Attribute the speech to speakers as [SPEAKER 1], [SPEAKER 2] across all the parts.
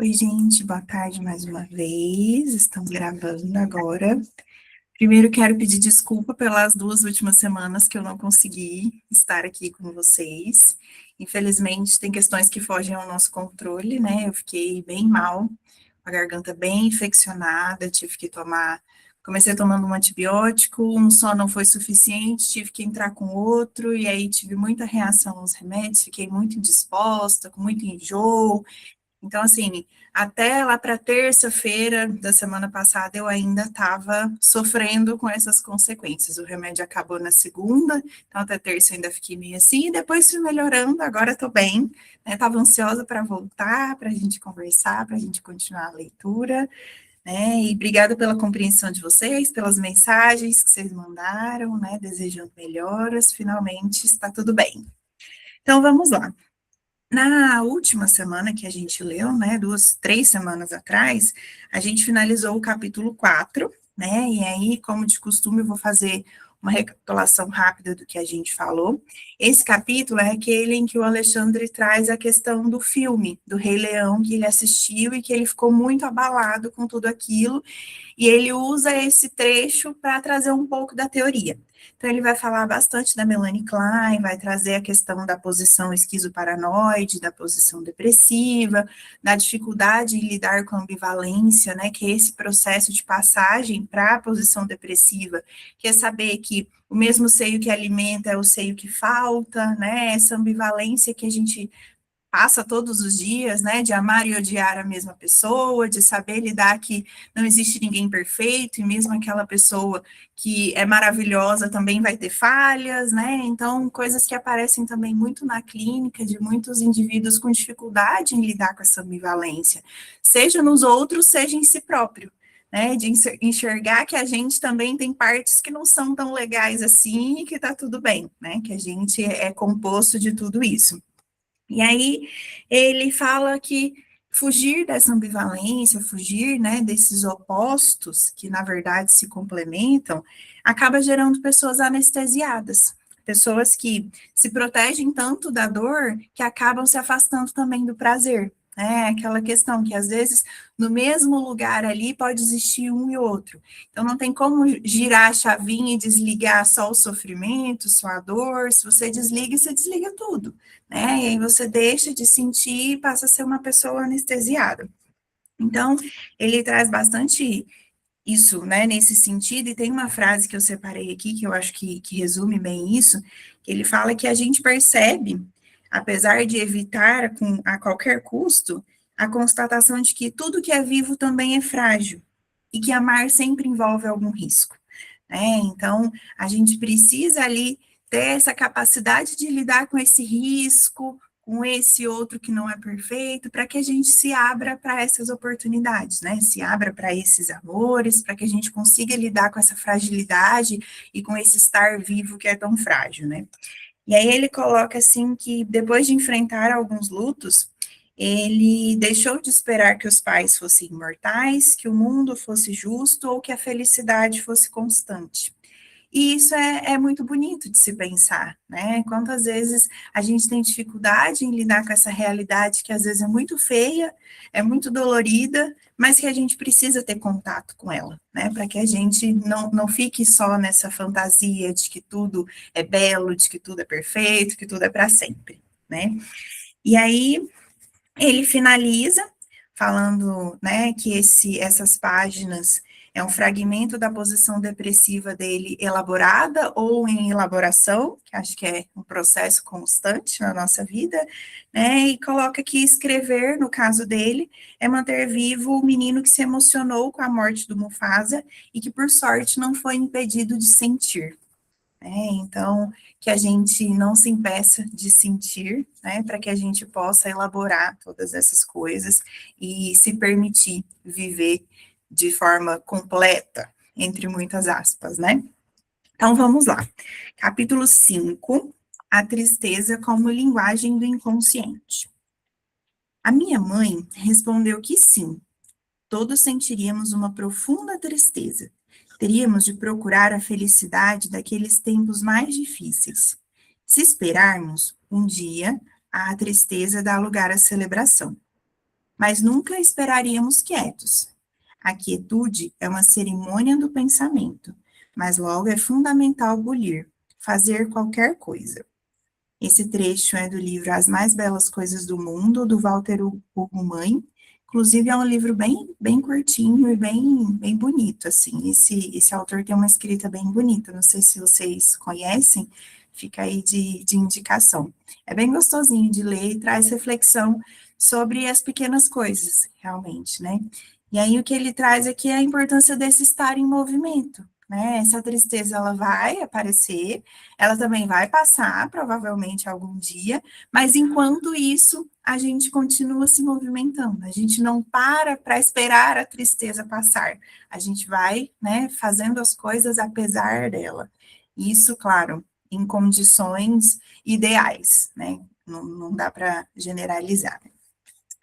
[SPEAKER 1] Oi, gente, boa tarde mais uma vez. Estamos gravando agora. Primeiro, quero pedir desculpa pelas 2 últimas semanas que eu não consegui estar aqui com vocês. Infelizmente, tem questões que fogem ao nosso controle, né? Eu fiquei bem mal, a garganta bem infeccionada, tive que tomar. Comecei tomando um antibiótico, um só não foi suficiente, tive que entrar com outro, e aí tive muita reação aos remédios, fiquei muito indisposta, com muito enjoo. Então, assim, até lá para terça-feira da semana passada, eu ainda estava sofrendo com essas consequências. O remédio acabou na segunda, então até terça eu ainda fiquei meio assim, e depois fui melhorando, agora estou bem, né? Estava ansiosa para voltar, para a gente conversar, para a gente continuar a leitura, né? E obrigada pela compreensão de vocês, pelas mensagens que vocês mandaram, né? Desejando melhoras, finalmente está tudo bem. Então, vamos lá. Na última semana que a gente leu, né, 3 semanas atrás, a gente finalizou o capítulo 4, né, e aí, como de costume, eu vou fazer uma recapitulação rápida do que a gente falou. Esse capítulo é aquele em que o Alexandre traz a questão do filme, do Rei Leão, que ele assistiu e que ele ficou muito abalado com tudo aquilo, e ele usa esse trecho para trazer um pouco da teoria. Então, ele vai falar bastante da Melanie Klein, vai trazer a questão da posição esquizoparanoide, da posição depressiva, da dificuldade em lidar com a ambivalência, né, que é esse processo de passagem para a posição depressiva, que é saber que o mesmo seio que alimenta é o seio que falta, né, essa ambivalência que a gente passa todos os dias, né, de amar e odiar a mesma pessoa, de saber lidar que não existe ninguém perfeito, e mesmo aquela pessoa que é maravilhosa também vai ter falhas, né, então coisas que aparecem também muito na clínica, de muitos indivíduos com dificuldade em lidar com essa ambivalência, seja nos outros, seja em si próprio, né, de enxergar que a gente também tem partes que não são tão legais assim, e que tá tudo bem, né, que a gente é composto de tudo isso. E aí ele fala que fugir dessa ambivalência, fugir, né, desses opostos que na verdade se complementam, acaba gerando pessoas anestesiadas, pessoas que se protegem tanto da dor que acabam se afastando também do prazer. É aquela questão que às vezes no mesmo lugar ali pode existir um e outro. Então não tem como girar a chavinha e desligar só o sofrimento, só a dor. Se você desliga, você desliga tudo, né? E aí você deixa de sentir e passa a ser uma pessoa anestesiada. Então, ele traz bastante isso, né, nesse sentido, e tem uma frase que eu separei aqui, que eu acho que resume bem isso, que ele fala que a gente percebe, apesar de evitar a qualquer custo, a constatação de que tudo que é vivo também é frágil, e que amar sempre envolve algum risco, né? Então, a gente precisa ali ter essa capacidade de lidar com esse risco, com esse outro que não é perfeito, para que a gente se abra para essas oportunidades, né? Se abra para esses amores, para que a gente consiga lidar com essa fragilidade e com esse estar vivo que é tão frágil, né? E aí ele coloca assim que depois de enfrentar alguns lutos, ele deixou de esperar que os pais fossem imortais, que o mundo fosse justo ou que a felicidade fosse constante. E isso é muito bonito de se pensar, né? Quantas vezes a gente tem dificuldade em lidar com essa realidade que às vezes é muito feia, é muito dolorida, mas que a gente precisa ter contato com ela, né? Para que a gente não fique só nessa fantasia de que tudo é belo, de que tudo é perfeito, que tudo é para sempre, né? E aí ele finaliza falando, né, que essas páginas é um fragmento da posição depressiva dele elaborada ou em elaboração, que acho que é um processo constante na nossa vida, né, e coloca que escrever, no caso dele, é manter vivo o menino que se emocionou com a morte do Mufasa e que, por sorte, não foi impedido de sentir. Então, que a gente não se impeça de sentir, né, para que a gente possa elaborar todas essas coisas e se permitir viver de forma completa, entre muitas aspas, né? Então, vamos lá. Capítulo 5, a tristeza como linguagem do inconsciente. A minha mãe respondeu que sim, todos sentiríamos uma profunda tristeza. Teríamos de procurar a felicidade daqueles tempos mais difíceis. Se esperarmos, um dia, a tristeza dá lugar à celebração. mas nunca esperaríamos quietos. A quietude é uma cerimônia do pensamento, mas logo é fundamental bulir, fazer qualquer coisa. Esse trecho é do livro As Mais Belas Coisas do Mundo, do Walter Ugumãe. Inclusive, é um livro bem curtinho e bem bonito, assim. Esse autor tem uma escrita bem bonita, não sei se vocês conhecem, fica aí de indicação. É bem gostosinho de ler e traz reflexão sobre as pequenas coisas, realmente, né? E aí, o que ele traz aqui é a importância desse estar em movimento, né? Essa tristeza, ela vai aparecer, ela também vai passar, provavelmente, algum dia, mas enquanto isso, a gente continua se movimentando, a gente não para esperar a tristeza passar, a gente vai, né, fazendo as coisas apesar dela. Isso, claro, em condições ideais, né? Não dá para generalizar.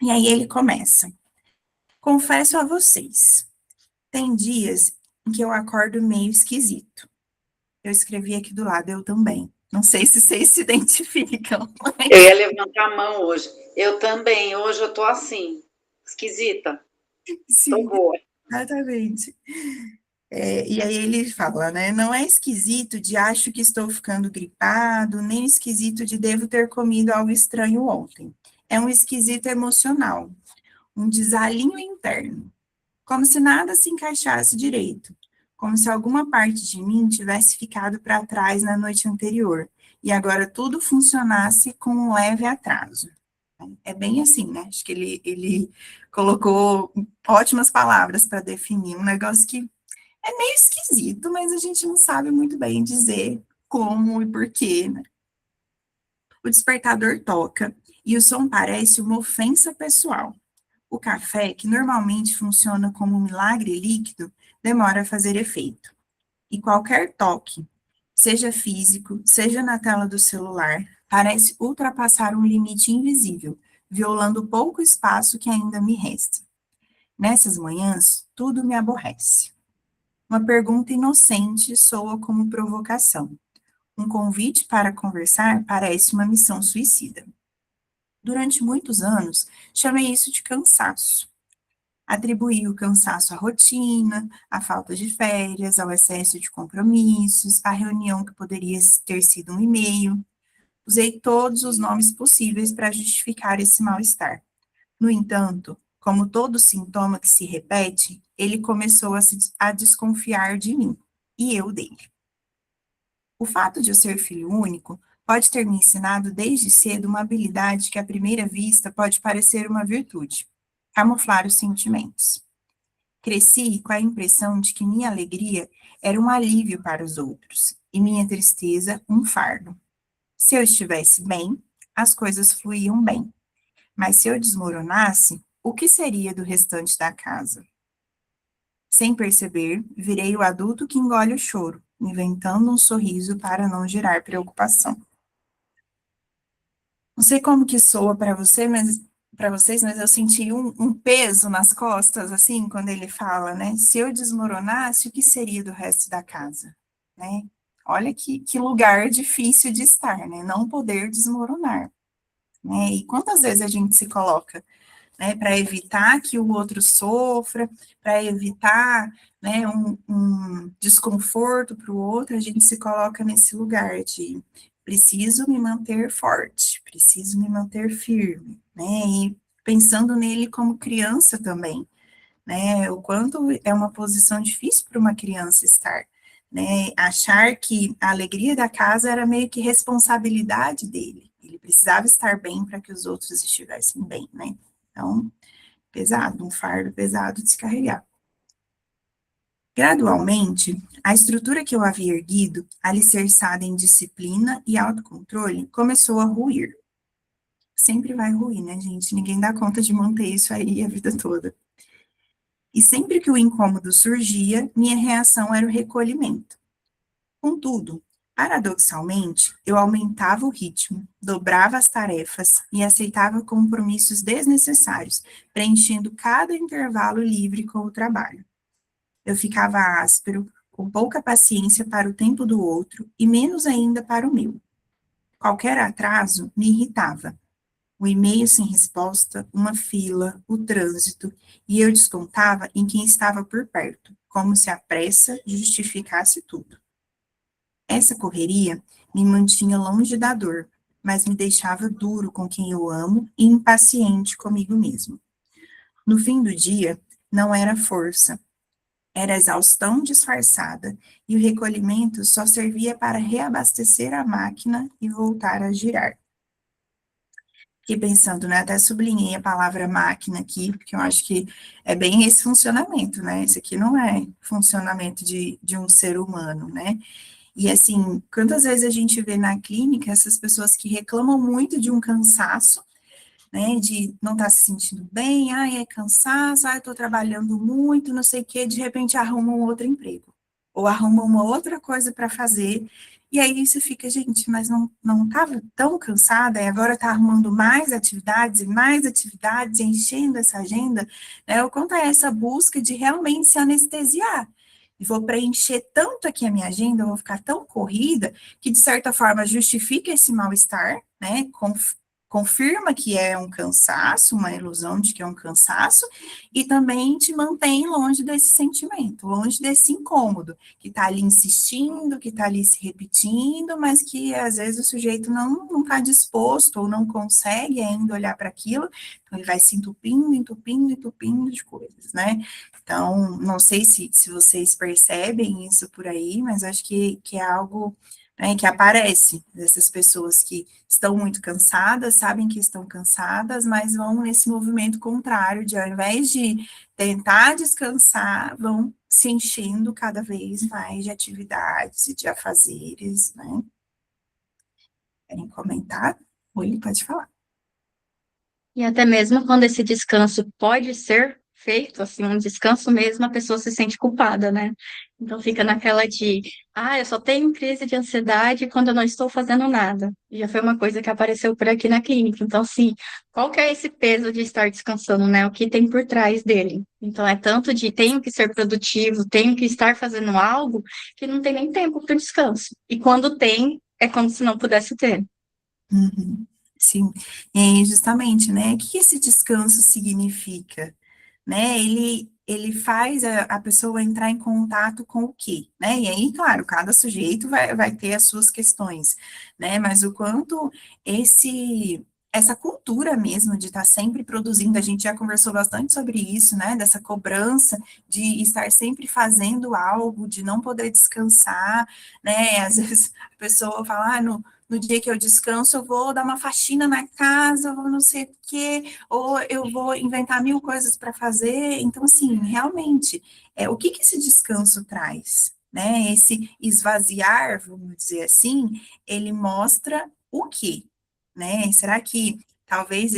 [SPEAKER 1] E aí ele começa. Confesso a vocês, tem dias em que eu acordo meio esquisito. Eu escrevi aqui do lado, eu também. Não sei se vocês se identificam,
[SPEAKER 2] Eu
[SPEAKER 1] mas
[SPEAKER 2] ia levantar a mão hoje. Eu também, hoje eu tô assim, esquisita. Tô
[SPEAKER 1] sim,
[SPEAKER 2] boa.
[SPEAKER 1] exatamente. E aí ele fala, né? Não é esquisito de acho que estou ficando gripado, nem esquisito de devo ter comido algo estranho ontem. É um esquisito emocional, um desalinho interno, como se nada se encaixasse direito, como se alguma parte de mim tivesse ficado para trás na noite anterior, e agora tudo funcionasse com um leve atraso. É bem assim, né? Acho que ele colocou ótimas palavras para definir um negócio que é meio esquisito, mas a gente não sabe muito bem dizer como e porquê, né? O despertador toca e o som parece uma ofensa pessoal. O café, que normalmente funciona como um milagre líquido, demora a fazer efeito. E qualquer toque, seja físico, seja na tela do celular, parece ultrapassar um limite invisível, violando o pouco espaço que ainda me resta. Nessas manhãs, tudo me aborrece. Uma pergunta inocente soa como provocação. Um convite para conversar parece uma missão suicida. Durante muitos anos, chamei isso de cansaço. Atribuí o cansaço à rotina, à falta de férias, ao excesso de compromissos, à reunião que poderia ter sido um e-mail. Usei todos os nomes possíveis para justificar esse mal-estar. No entanto, como todo sintoma que se repete, ele começou a desconfiar de mim, e eu dele. O fato de eu ser filho único pode ter me ensinado desde cedo uma habilidade que à primeira vista pode parecer uma virtude: camuflar os sentimentos. Cresci com a impressão de que minha alegria era um alívio para os outros e minha tristeza um fardo. Se eu estivesse bem, as coisas fluíam bem, mas se eu desmoronasse, o que seria do restante da casa? Sem perceber, virei o adulto que engole o choro, inventando um sorriso para não gerar preocupação. Não sei como que soa para você, mas para vocês, mas eu senti um peso nas costas, assim, quando ele fala, né? Se eu desmoronasse, o que seria do resto da casa, né? Olha que lugar difícil de estar, né? Não poder desmoronar, né? E quantas vezes a gente se coloca, né, para evitar que o outro sofra, para evitar, né, um desconforto para o outro, a gente se coloca nesse lugar de preciso me manter forte, preciso me manter firme, né, e pensando nele como criança também, né, o quanto é uma posição difícil para uma criança estar, né, achar que a alegria da casa era meio que responsabilidade dele, ele precisava estar bem para que os outros estivessem bem, né, então, pesado, um fardo pesado de se carregar. Gradualmente, a estrutura que eu havia erguido, alicerçada em disciplina e autocontrole, começou a ruir. Sempre vai ruir, né, gente? Ninguém dá conta de manter isso aí a vida toda. E sempre que o incômodo surgia, minha reação era o recolhimento. Contudo, paradoxalmente, eu aumentava o ritmo, dobrava as tarefas e aceitava compromissos desnecessários, preenchendo cada intervalo livre com o trabalho. Eu ficava áspero, com pouca paciência para o tempo do outro e menos ainda para o meu. Qualquer atraso me irritava. O e-mail sem resposta, uma fila, o trânsito, e eu descontava em quem estava por perto, como se a pressa justificasse tudo. Essa correria me mantinha longe da dor, mas me deixava duro com quem eu amo e impaciente comigo mesmo. No fim do dia, não era força, era exaustão disfarçada, e o recolhimento só servia para reabastecer a máquina e voltar a girar. Fiquei pensando, né? Até sublinhei a palavra máquina aqui, porque eu acho que é bem esse funcionamento, né? Esse aqui não é funcionamento de um ser humano, né? E assim, quantas vezes a gente vê na clínica essas pessoas que reclamam muito de um cansaço, né, de não estar se sentindo bem, ai, é cansaço, ai, estou trabalhando muito, não sei o quê, de repente arrumam um outro emprego, ou arrumam uma outra coisa para fazer, e aí você fica, gente, mas não estava tão cansada, e agora está arrumando mais atividades, enchendo essa agenda, né, o quanto é essa busca de realmente se anestesiar, e vou preencher tanto aqui a minha agenda, eu vou ficar tão corrida, que de certa forma justifica esse mal-estar, né, confirma que é um cansaço, uma ilusão de que é um cansaço, e também te mantém longe desse sentimento, longe desse incômodo, que está ali insistindo, que está ali se repetindo, mas que às vezes o sujeito não está disposto ou não consegue ainda olhar para aquilo, então ele vai se entupindo, entupindo, entupindo de coisas, né? Então, não sei se vocês percebem isso por aí, mas acho que é algo, né, que aparece dessas pessoas que estão muito cansadas, sabem que estão cansadas, mas vão nesse movimento contrário, de ao invés de tentar descansar, vão se enchendo cada vez mais de atividades e de afazeres, né? Querem comentar? Oi, pode falar.
[SPEAKER 3] E até mesmo quando esse descanso pode ser feito, assim, um descanso mesmo, a pessoa se sente culpada, né? Então fica naquela de, eu só tenho crise de ansiedade quando eu não estou fazendo nada. Já foi uma coisa que apareceu por aqui na clínica. Então, assim, qual que é esse peso de estar descansando, né? O que tem por trás dele? Então, é tanto de tenho que ser produtivo, tenho que estar fazendo algo, que não tem nem tempo para o descanso. E quando tem, é como se não pudesse ter.
[SPEAKER 1] Uhum, sim, é justamente, né? O que esse descanso significa? Né? Ele faz a pessoa entrar em contato com o quê? Né? E aí, claro, cada sujeito vai ter as suas questões, né? Mas o quanto essa cultura mesmo de estar sempre produzindo, a gente já conversou bastante sobre isso, né? Dessa cobrança de estar sempre fazendo algo, de não poder descansar, né? Às vezes a pessoa fala, no dia que eu descanso, eu vou dar uma faxina na casa, eu vou não sei o quê, ou eu vou inventar mil coisas para fazer. Então, assim, realmente, o que esse descanso traz? Né? Esse esvaziar, vamos dizer assim, ele mostra o quê? Né? Será que talvez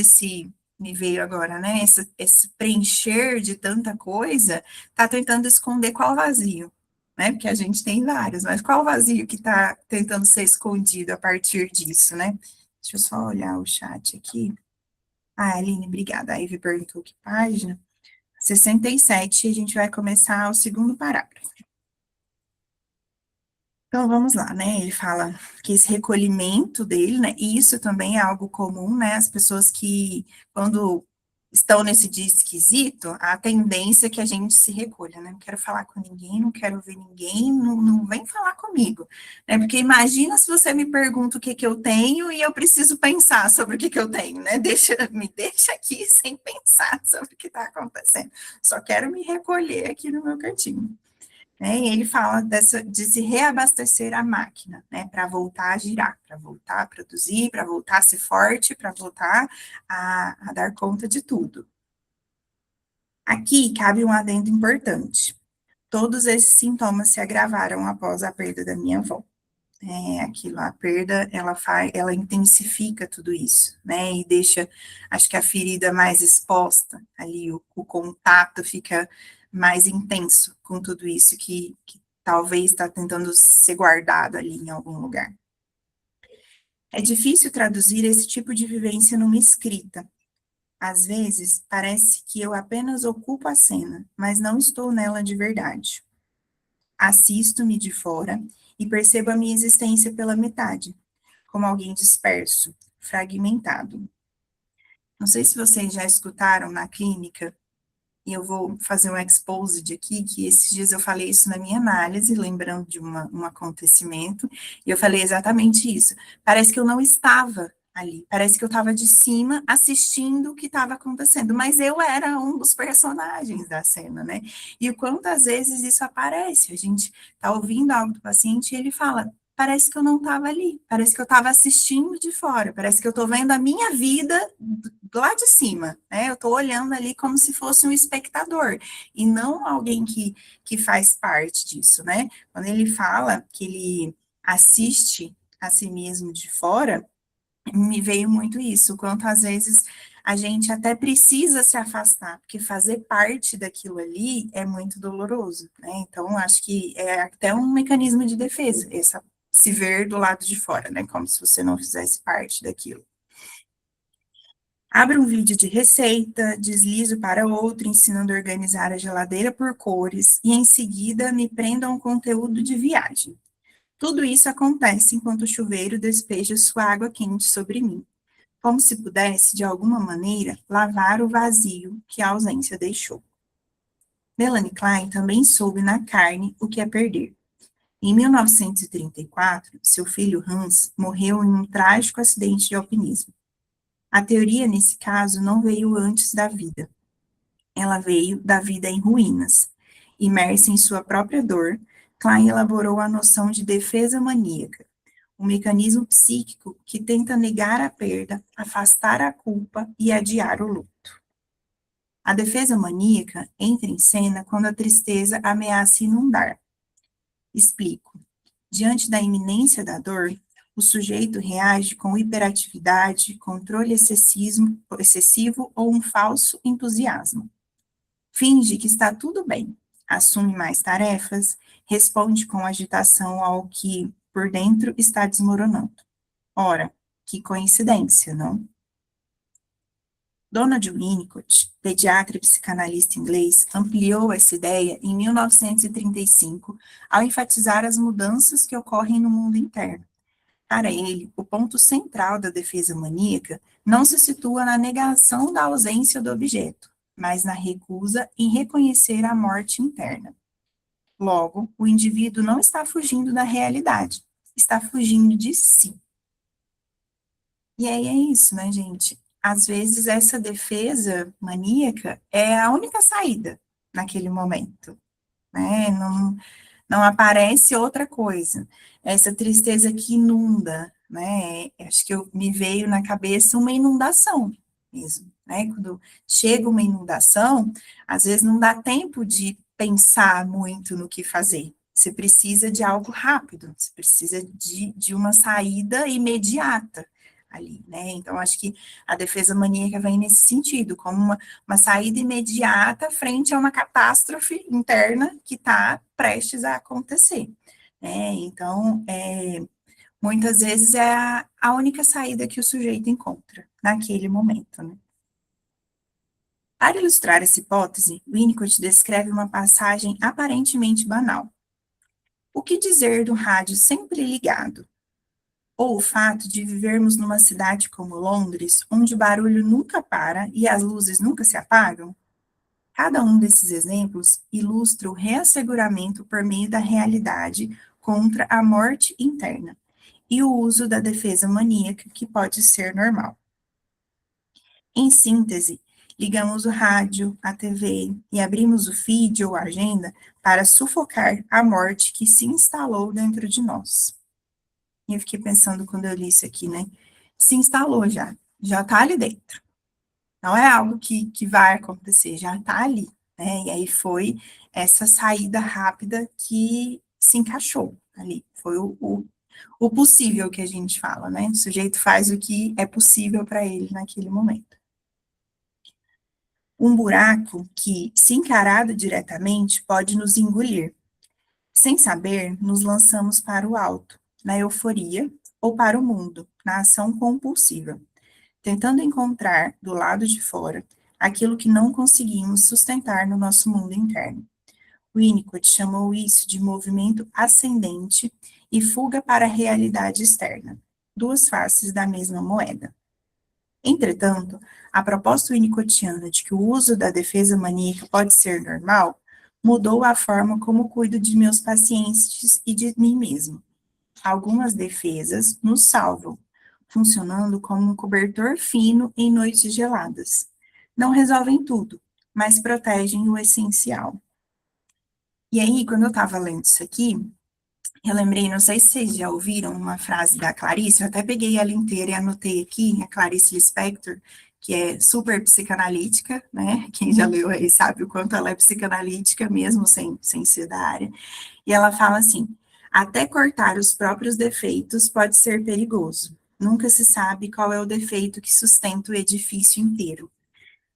[SPEAKER 1] me veio agora, né? Esse preencher de tanta coisa está tentando esconder qual vazio? Né? Porque a gente tem vários, mas qual o vazio que está tentando ser escondido a partir disso, né? Deixa eu só olhar o chat aqui. Ah, Aline, obrigada. A Ivy perguntou que página. 67, a gente vai começar o segundo parágrafo. Então, vamos lá, né? Ele fala que esse recolhimento dele, né? E isso também é algo comum, né? As pessoas que, quando estão nesse dia esquisito, a tendência é que a gente se recolha, né? Não quero falar com ninguém, não quero ver ninguém, não vem falar comigo, né? Porque imagina se você me pergunta o que que eu tenho e eu preciso pensar sobre o que que eu tenho, né? Me deixa aqui sem pensar sobre o que está acontecendo. Só quero me recolher aqui no meu cantinho. Né? E ele fala de se reabastecer a máquina, né, para voltar a girar, para voltar a produzir, para voltar a ser forte, para voltar a dar conta de tudo. Aqui cabe um adendo importante. Todos esses sintomas se agravaram após a perda da minha avó. A perda, ela intensifica tudo isso, né, e deixa, acho que a ferida mais exposta ali, o contato fica mais intenso com tudo isso que talvez está tentando ser guardado ali em algum lugar. É difícil traduzir esse tipo de vivência numa escrita. Às vezes, parece que eu apenas ocupo a cena, mas não estou nela de verdade. Assisto-me de fora e percebo a minha existência pela metade, como alguém disperso, fragmentado. Não sei se vocês já escutaram na clínica, e eu vou fazer um exposed aqui, que esses dias eu falei isso na minha análise, lembrando de um acontecimento, e eu falei exatamente isso. Parece que eu não estava ali, parece que eu estava de cima assistindo o que estava acontecendo, mas eu era um dos personagens da cena, né? E o quantas vezes isso aparece, a gente está ouvindo algo do paciente e ele fala, parece que eu não estava ali, parece que eu estava assistindo de fora, parece que eu estou vendo a minha vida lá de cima, né? Eu estou olhando ali como se fosse um espectador, e não alguém que faz parte disso, né? Quando ele fala que ele assiste a si mesmo de fora, me veio muito isso, quanto às vezes a gente até precisa se afastar, porque fazer parte daquilo ali é muito doloroso, né? Então, acho que é até um mecanismo de defesa, se ver do lado de fora, né? Como se você não fizesse parte daquilo. Abro um vídeo de receita, deslizo para outro, ensinando a organizar a geladeira por cores, e em seguida me prendo a um conteúdo de viagem. Tudo isso acontece enquanto o chuveiro despeja sua água quente sobre mim, como se pudesse, de alguma maneira, lavar o vazio que a ausência deixou. Melanie Klein também soube na carne o que é perder. Em 1934, seu filho Hans morreu em um trágico acidente de alpinismo. A teoria, nesse caso, não veio antes da vida. Ela veio da vida em ruínas. Imersa em sua própria dor, Klein elaborou a noção de defesa maníaca, um mecanismo psíquico que tenta negar a perda, afastar a culpa e adiar o luto. A defesa maníaca entra em cena quando a tristeza ameaça inundar. Explico. Diante da iminência da dor, o sujeito reage com hiperatividade, controle excessivo ou um falso entusiasmo. Finge que está tudo bem, assume mais tarefas, responde com agitação ao que por dentro está desmoronando. Ora, que coincidência, não? Donald Winnicott, pediatra e psicanalista inglês, ampliou essa ideia em 1935 ao enfatizar as mudanças que ocorrem no mundo interno. Para ele, o ponto central da defesa maníaca não se situa na negação da ausência do objeto, mas na recusa em reconhecer a morte interna. Logo, o indivíduo não está fugindo da realidade, está fugindo de si. E aí é isso, né, gente? Às vezes essa defesa maníaca é a única saída naquele momento, né? Não aparece outra coisa. Essa tristeza que inunda, né? Acho que me veio na cabeça uma inundação mesmo, né? Quando chega uma inundação, às vezes não dá tempo de pensar muito no que fazer. Você precisa de algo rápido, você precisa de uma saída imediata ali, né? Então, acho que a defesa maníaca vem nesse sentido, como uma saída imediata frente a uma catástrofe interna que está prestes a acontecer, né? Então, muitas vezes é a única saída que o sujeito encontra naquele momento, né? Para ilustrar essa hipótese, Winnicott descreve uma passagem aparentemente banal. O que dizer do rádio sempre ligado? Ou o fato de vivermos numa cidade como Londres, onde o barulho nunca para e as luzes nunca se apagam? Cada um desses exemplos ilustra o reasseguramento por meio da realidade contra a morte interna e o uso da defesa maníaca, que pode ser normal. Em síntese, ligamos o rádio, a TV e abrimos o feed ou a agenda para sufocar a morte que se instalou dentro de nós. E eu fiquei pensando quando eu li isso aqui, né? Se instalou já está ali dentro. Não é algo que vai acontecer, já está ali, né? E aí foi essa saída rápida que se encaixou ali. Foi o possível que a gente fala, né? O sujeito faz o que é possível para ele naquele momento. Um buraco que, se encarado diretamente, pode nos engolir. Sem saber, nos lançamos para o alto, na euforia, ou para o mundo, na ação compulsiva, tentando encontrar, do lado de fora, aquilo que não conseguimos sustentar no nosso mundo interno. Winnicott chamou isso de movimento ascendente e fuga para a realidade externa, duas faces da mesma moeda. Entretanto, a proposta winnicottiana de que o uso da defesa maníaca pode ser normal mudou a forma como cuido de meus pacientes e de mim mesmo. Algumas defesas nos salvam, funcionando como um cobertor fino em noites geladas. Não resolvem tudo, mas protegem o essencial. E aí, quando eu estava lendo isso aqui, eu lembrei, não sei se vocês já ouviram uma frase da Clarice, eu até peguei ela inteira e anotei aqui, a Clarice Lispector, que é super psicanalítica, né? Quem já leu aí sabe o quanto ela é psicanalítica, mesmo sem ser da área. E ela fala assim: até cortar os próprios defeitos pode ser perigoso. Nunca se sabe qual é o defeito que sustenta o edifício inteiro.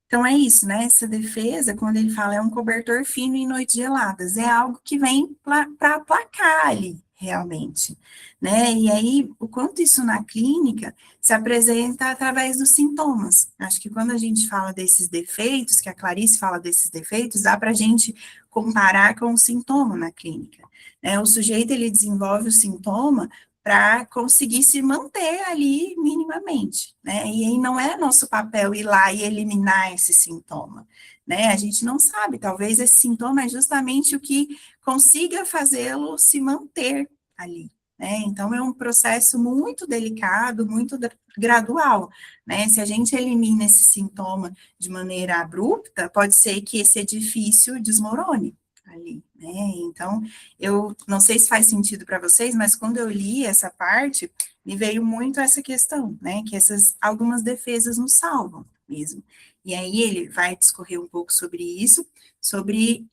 [SPEAKER 1] Então é isso, né? Essa defesa, quando ele fala é um cobertor fino em noites geladas, é algo que vem para aplacar ali, realmente, né? E aí, o quanto isso na clínica se apresenta através dos sintomas. Acho que quando a gente fala desses defeitos, que a Clarice fala desses defeitos, dá para a gente comparar com o sintoma na clínica, né? O sujeito, ele desenvolve o sintoma para conseguir se manter ali minimamente, né? E aí não é nosso papel ir lá e eliminar esse sintoma, né? A gente não sabe, talvez esse sintoma é justamente o que consiga fazê-lo se manter ali, né? Então é um processo muito delicado, muito gradual, né? Se a gente elimina esse sintoma de maneira abrupta, pode ser que esse edifício desmorone ali, né? Então, eu não sei se faz sentido para vocês, mas quando eu li essa parte, me veio muito essa questão, né? Que essas algumas defesas nos salvam mesmo. E aí ele vai discorrer um pouco sobre isso, sobre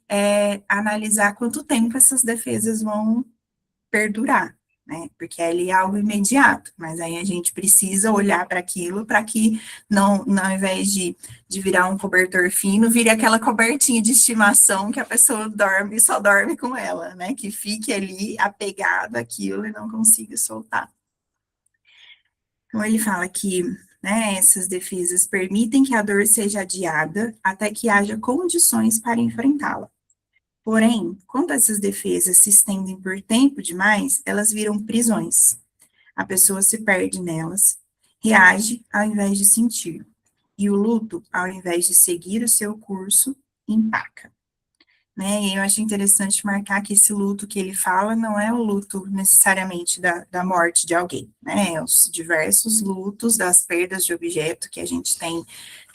[SPEAKER 1] analisar quanto tempo essas defesas vão perdurar, né? Porque ali é algo imediato, mas aí a gente precisa olhar para aquilo para que não, ao invés de virar um cobertor fino, vire aquela cobertinha de estimação que a pessoa dorme e só dorme com ela, né? Que fique ali apegado àquilo e não consiga soltar. Então ele fala que, né, essas defesas permitem que a dor seja adiada até que haja condições para enfrentá-la. Porém, quando essas defesas se estendem por tempo demais, elas viram prisões. A pessoa se perde nelas, reage ao invés de sentir. E o luto, ao invés de seguir o seu curso, empaca. Né? E eu acho interessante marcar que esse luto que ele fala não é o luto necessariamente da morte de alguém, né? É os diversos lutos das perdas de objeto que a gente tem,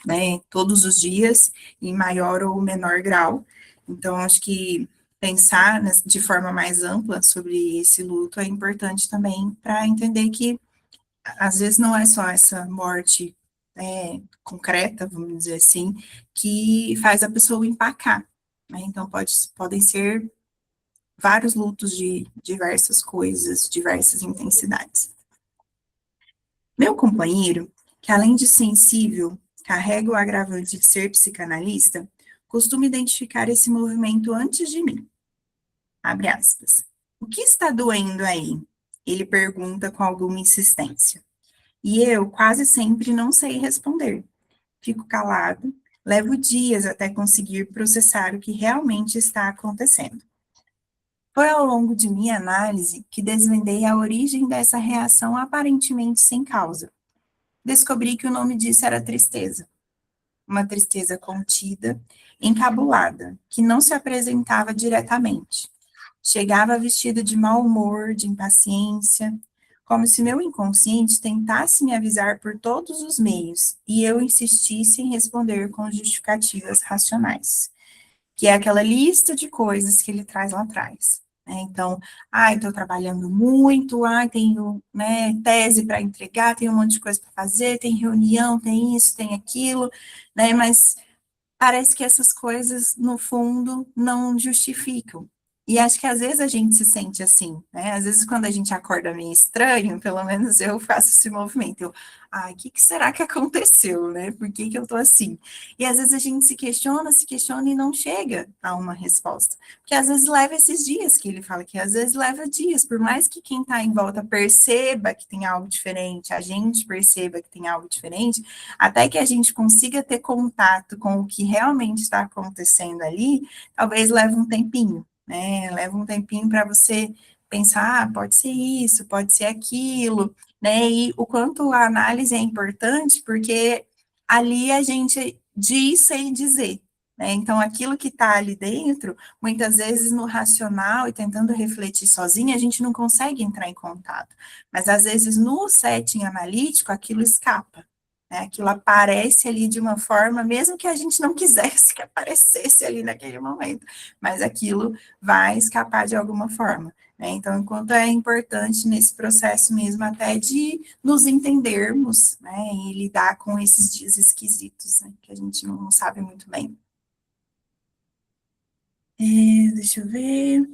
[SPEAKER 1] né, todos os dias, em maior ou menor grau. Então, acho que pensar de forma mais ampla sobre esse luto é importante também para entender que, às vezes, não é só essa morte concreta, vamos dizer assim, que faz a pessoa empacar, né? Então, podem ser vários lutos de diversas coisas, diversas intensidades. Meu companheiro, que além de sensível, carrega o agravante de ser psicanalista, costuma identificar esse movimento antes de mim. Abre aspas. O que está doendo aí? Ele pergunta com alguma insistência. E eu quase sempre não sei responder. Fico calado, levo dias até conseguir processar o que realmente está acontecendo. Foi ao longo de minha análise que desvendei a origem dessa reação aparentemente sem causa. Descobri que o nome disso era tristeza. Uma tristeza contida, encabulada, que não se apresentava diretamente. Chegava vestida de mau humor, de impaciência, como se meu inconsciente tentasse me avisar por todos os meios e eu insistisse em responder com justificativas racionais, que é aquela lista de coisas que ele traz lá atrás. Então, estou trabalhando muito, tenho, né, tese para entregar, tenho um monte de coisa para fazer, tem reunião, tem isso, tem aquilo, né, mas parece que essas coisas, no fundo, não justificam. E acho que às vezes a gente se sente assim, né? Às vezes quando a gente acorda meio estranho, pelo menos eu faço esse movimento. O que será que aconteceu, né? Por que eu tô assim? E às vezes a gente se questiona e não chega a uma resposta. Porque às vezes leva esses dias que ele fala que às vezes leva dias, por mais que quem tá em volta perceba que tem algo diferente, a gente perceba que tem algo diferente, até que a gente consiga ter contato com o que realmente está acontecendo ali, talvez leve um tempinho, né? Leva um tempinho para você pensar, pode ser isso, pode ser aquilo, né? E o quanto a análise é importante, porque ali a gente diz sem dizer, né? Então, aquilo que está ali dentro, muitas vezes no racional e tentando refletir sozinha, a gente não consegue entrar em contato. Mas, às vezes, no setting analítico, aquilo escapa, né? Aquilo aparece ali de uma forma, mesmo que a gente não quisesse que aparecesse ali naquele momento, mas aquilo vai escapar de alguma forma, né? Então, enquanto é importante nesse processo mesmo até de nos entendermos, né, e lidar com esses dias esquisitos, né, que a gente não sabe muito bem. Deixa eu ver.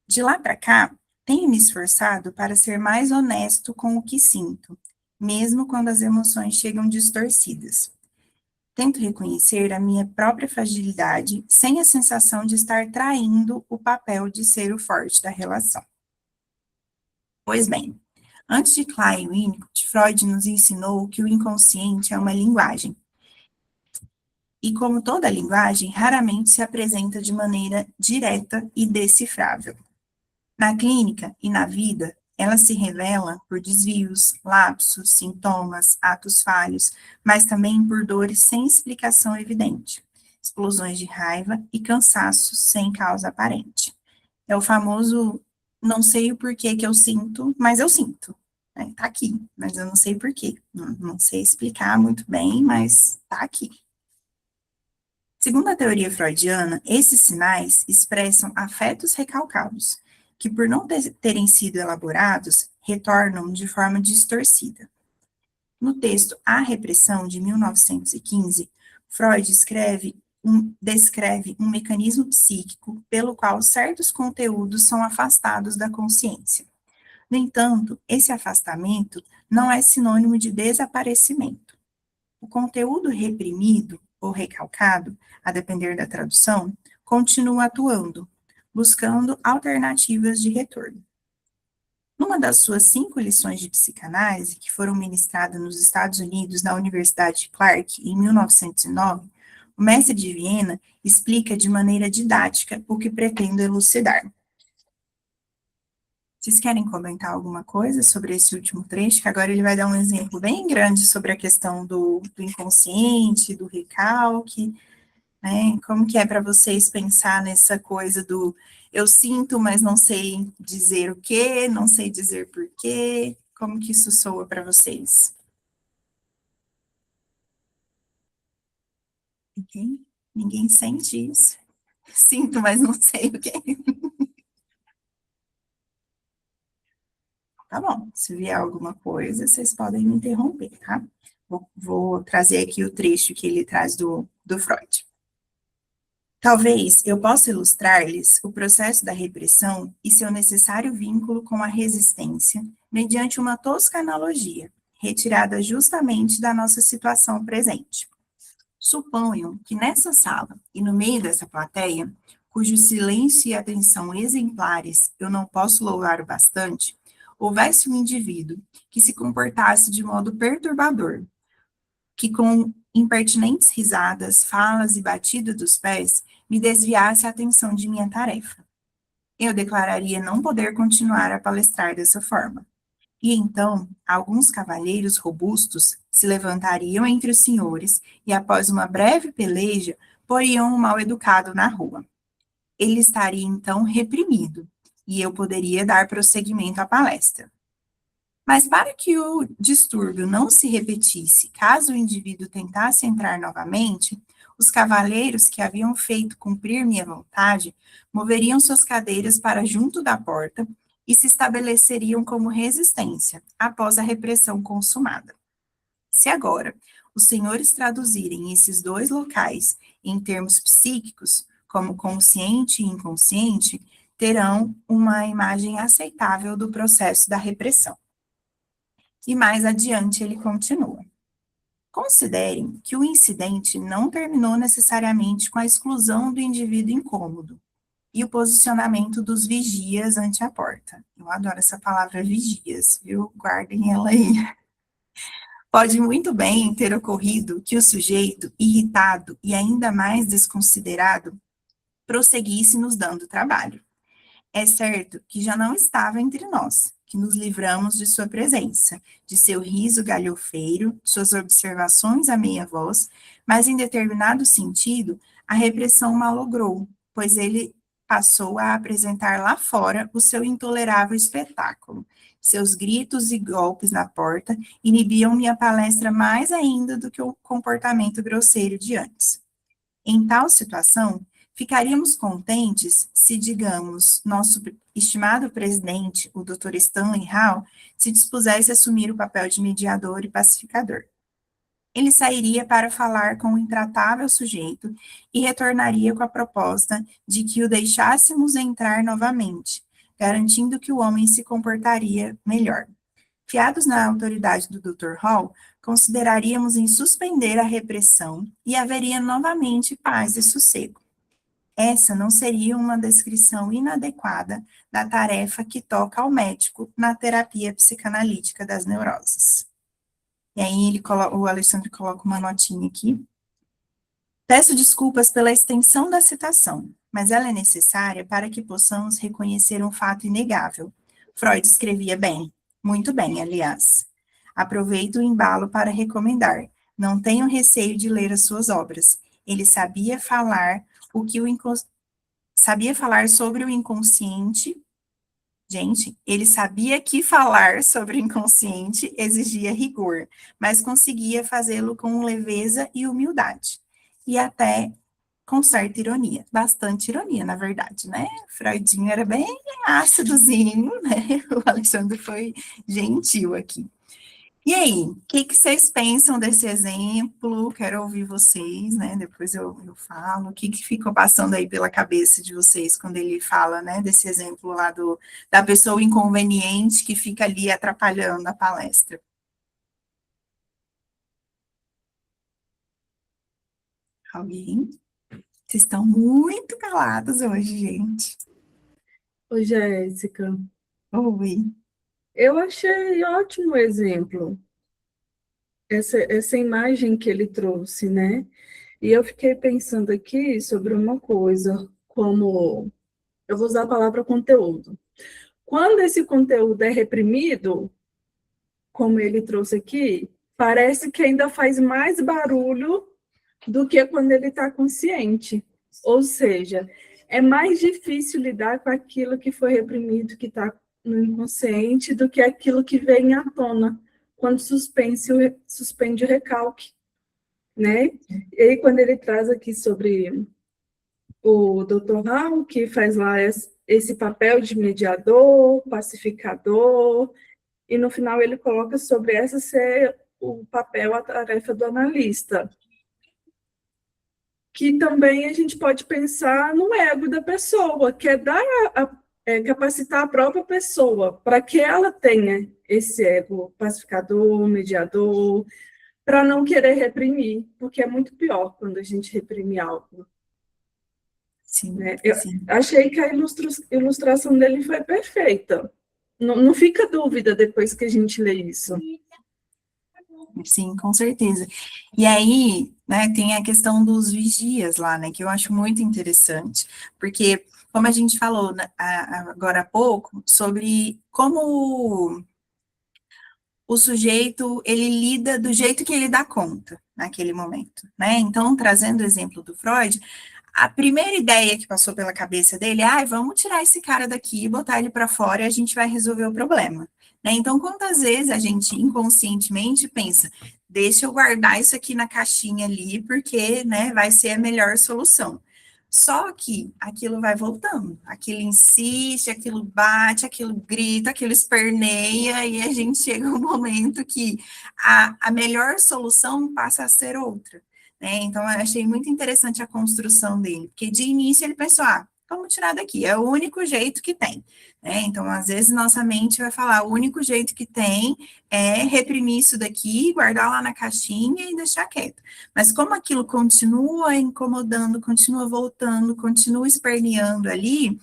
[SPEAKER 1] De lá para cá, tenho me esforçado para ser mais honesto com o que sinto, mesmo quando as emoções chegam distorcidas. Tento reconhecer a minha própria fragilidade sem a sensação de estar traindo o papel de ser o forte da relação. Pois bem, antes de Klein e Winnicott, Freud nos ensinou que o inconsciente é uma linguagem. E como toda linguagem, raramente se apresenta de maneira direta e decifrável. Na clínica e na vida, ela se revela por desvios, lapsos, sintomas, atos falhos, mas também por dores sem explicação evidente, explosões de raiva e cansaço sem causa aparente. É o famoso não sei o porquê que eu sinto, mas eu sinto. Né? Tá aqui, mas eu não sei porquê. Não sei explicar muito bem, mas tá aqui. Segundo a teoria freudiana, esses sinais expressam afetos recalcados, que por não terem sido elaborados, retornam de forma distorcida. No texto A Repressão, de 1915, Freud descreve um mecanismo psíquico pelo qual certos conteúdos são afastados da consciência. No entanto, esse afastamento não é sinônimo de desaparecimento. O conteúdo reprimido ou recalcado, a depender da tradução, continua atuando, buscando alternativas de retorno. Numa das suas 5 lições de psicanálise, que foram ministradas nos Estados Unidos na Universidade de Clark, em 1909, o mestre de Viena explica de maneira didática o que pretendo elucidar. Vocês querem comentar alguma coisa sobre esse último trecho? Que agora ele vai dar um exemplo bem grande sobre a questão do inconsciente, do recalque, né? Como que é para vocês pensar nessa coisa do eu sinto, mas não sei dizer o quê, não sei dizer por quê? Como que isso soa para vocês? Ninguém sente isso? Sinto, mas não sei o quê. Tá bom, se vier alguma coisa, vocês podem me interromper, tá? Vou trazer aqui o trecho que ele traz do Freud. Talvez eu possa ilustrar-lhes o processo da repressão e seu necessário vínculo com a resistência, mediante uma tosca analogia, retirada justamente da nossa situação presente. Suponham que nessa sala e no meio dessa plateia, cujo silêncio e atenção exemplares eu não posso louvar o bastante, houvesse um indivíduo que se comportasse de modo perturbador, que com impertinentes risadas, falas e batida dos pés, me desviasse a atenção de minha tarefa. Eu declararia não poder continuar a palestrar dessa forma. E então, alguns cavalheiros robustos se levantariam entre os senhores e, após uma breve peleja, poriam o mal-educado na rua. Ele estaria então reprimido, e eu poderia dar prosseguimento à palestra. Mas para que o distúrbio não se repetisse, caso o indivíduo tentasse entrar novamente, os cavaleiros que haviam feito cumprir minha vontade moveriam suas cadeiras para junto da porta e se estabeleceriam como resistência após a repressão consumada. Se agora os senhores traduzirem esses dois locais em termos psíquicos, como consciente e inconsciente, terão uma imagem aceitável do processo da repressão. E mais adiante ele continua. Considerem que o incidente não terminou necessariamente com a exclusão do indivíduo incômodo e o posicionamento dos vigias ante a porta. Eu adoro essa palavra vigias, viu? Guardem ela aí. Pode muito bem ter ocorrido que o sujeito, irritado e ainda mais desconsiderado, prosseguisse nos dando trabalho. É certo que já não estava entre nós, que nos livramos de sua presença, de seu riso galhofeiro, suas observações à meia voz, mas em determinado sentido, a repressão malogrou, pois ele passou a apresentar lá fora o seu intolerável espetáculo. Seus gritos e golpes na porta inibiam minha palestra mais ainda do que o comportamento grosseiro de antes. Em tal situação, ficaríamos contentes se, digamos, nosso estimado presidente, o Dr. Stanley Hall, se dispusesse a assumir o papel de mediador e pacificador. Ele sairia para falar com o intratável sujeito e retornaria com a proposta de que o deixássemos entrar novamente, garantindo que o homem se comportaria melhor. Fiados na autoridade do Dr. Hall, consideraríamos em suspender a repressão e haveria novamente paz e sossego. Essa não seria uma descrição inadequada da tarefa que toca ao médico na terapia psicanalítica das neuroses. E aí o Alexandre coloca uma notinha aqui. Peço desculpas pela extensão da citação, mas ela é necessária para que possamos reconhecer um fato inegável. Freud escrevia bem, muito bem, aliás. Aproveito o embalo para recomendar. Não tenham receio de ler as suas obras. Ele sabia falar sobre o inconsciente. Gente, ele sabia que falar sobre o inconsciente exigia rigor, mas conseguia fazê-lo com leveza e humildade. E até com certa ironia, bastante ironia, na verdade, né? Freudinho era bem ácidozinho, né? O Alexandre foi gentil aqui. E aí, o que vocês pensam desse exemplo? Quero ouvir vocês, né? Depois eu falo. O que ficou passando aí pela cabeça de vocês quando ele fala, né, desse exemplo lá da pessoa inconveniente que fica ali atrapalhando a palestra? Alguém? Vocês estão muito calados hoje, gente.
[SPEAKER 4] Oi, Jéssica.
[SPEAKER 1] Oi.
[SPEAKER 4] Eu achei ótimo o exemplo, essa imagem que ele trouxe, né? E eu fiquei pensando aqui sobre uma coisa, como eu vou usar a palavra conteúdo. Quando esse conteúdo é reprimido, como ele trouxe aqui, parece que ainda faz mais barulho do que quando ele está consciente. Ou seja, é mais difícil lidar com aquilo que foi reprimido, que está no inconsciente, do que aquilo que vem à tona, quando suspende o recalque, né? E aí, quando ele traz aqui sobre o Dr. Hall, que faz lá esse papel de mediador, pacificador, e no final ele coloca sobre essa ser o papel, a tarefa do analista, que também a gente pode pensar no ego da pessoa, que é capacitar a própria pessoa para que ela tenha esse ego pacificador, mediador, para não querer reprimir, porque é muito pior quando a gente reprime algo.
[SPEAKER 1] Sim,
[SPEAKER 4] Né? Eu
[SPEAKER 1] sim.
[SPEAKER 4] achei que a ilustração dele foi perfeita. Não fica dúvida depois que a gente lê isso.
[SPEAKER 1] Sim, com certeza. E aí, né, tem a questão dos vigias lá, né, que eu acho muito interessante, porque, como a gente falou agora há pouco, sobre como o sujeito, ele lida do jeito que ele dá conta naquele momento, né, então, trazendo o exemplo do Freud, a primeira ideia que passou pela cabeça dele é, vamos tirar esse cara daqui, botar ele para fora e a gente vai resolver o problema. Né? Então, quantas vezes a gente inconscientemente pensa, deixa eu guardar isso aqui na caixinha ali, porque, né, vai ser a melhor solução. Só que aquilo vai voltando, aquilo insiste, aquilo bate, aquilo grita, aquilo esperneia, e a gente chega um momento que a melhor solução passa a ser outra. Né? Então, eu achei muito interessante a construção dele, porque de início ele pensou, vamos tirar daqui, é o único jeito que tem. Né? Então, às vezes, nossa mente vai falar, o único jeito que tem é reprimir isso daqui, guardar lá na caixinha e deixar quieto. Mas como aquilo continua incomodando, continua voltando, continua esperneando ali,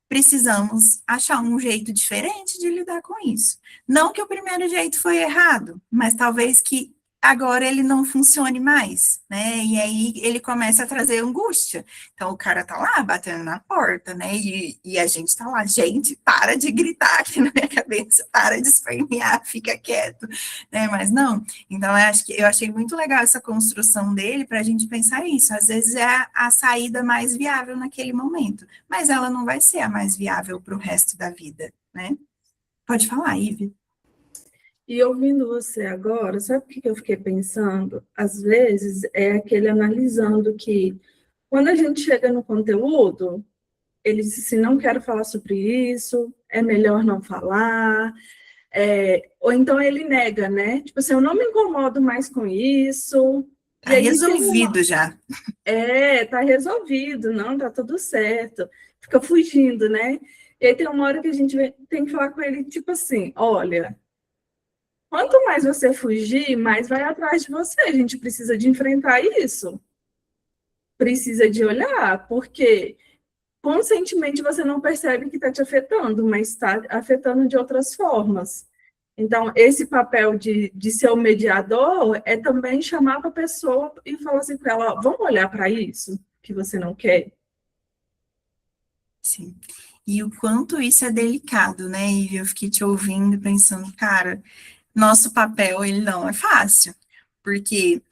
[SPEAKER 1] precisamos achar um jeito diferente de lidar com isso. Não que o primeiro jeito foi errado, mas talvez que agora ele não funcione mais, né? E aí ele começa a trazer angústia. Então o cara tá lá batendo na porta, né? E a gente tá lá, gente, para de gritar aqui na minha cabeça, para de espernear, fica quieto, né? Mas não. Então eu achei muito legal essa construção dele para a gente pensar isso. Às vezes é a saída mais viável naquele momento, mas ela não vai ser a mais viável para o resto da vida, né? Pode falar, Ive.
[SPEAKER 4] E ouvindo você agora, sabe o que eu fiquei pensando? Às vezes é aquele analisando que quando a gente chega no conteúdo, ele diz assim, não quero falar sobre isso, é melhor não falar, ou então ele nega, né? Tipo assim, eu não me incomodo mais com isso.
[SPEAKER 1] Tá
[SPEAKER 4] E aí
[SPEAKER 1] resolvido já.
[SPEAKER 4] tá resolvido, não, tá tudo certo. Fica fugindo, né? E aí tem uma hora que a gente tem que falar com ele, tipo assim, olha, quanto mais você fugir, mais vai atrás de você. A gente precisa de enfrentar isso. Precisa de olhar, porque conscientemente você não percebe que está te afetando, mas está afetando de outras formas. Então, esse papel de ser o mediador é também chamar para a pessoa e falar assim com ela, vamos olhar para isso que você não quer?
[SPEAKER 1] Sim. E o quanto isso é delicado, né, Ive? Eu fiquei te ouvindo e pensando, cara, nosso papel, ele não é fácil, porque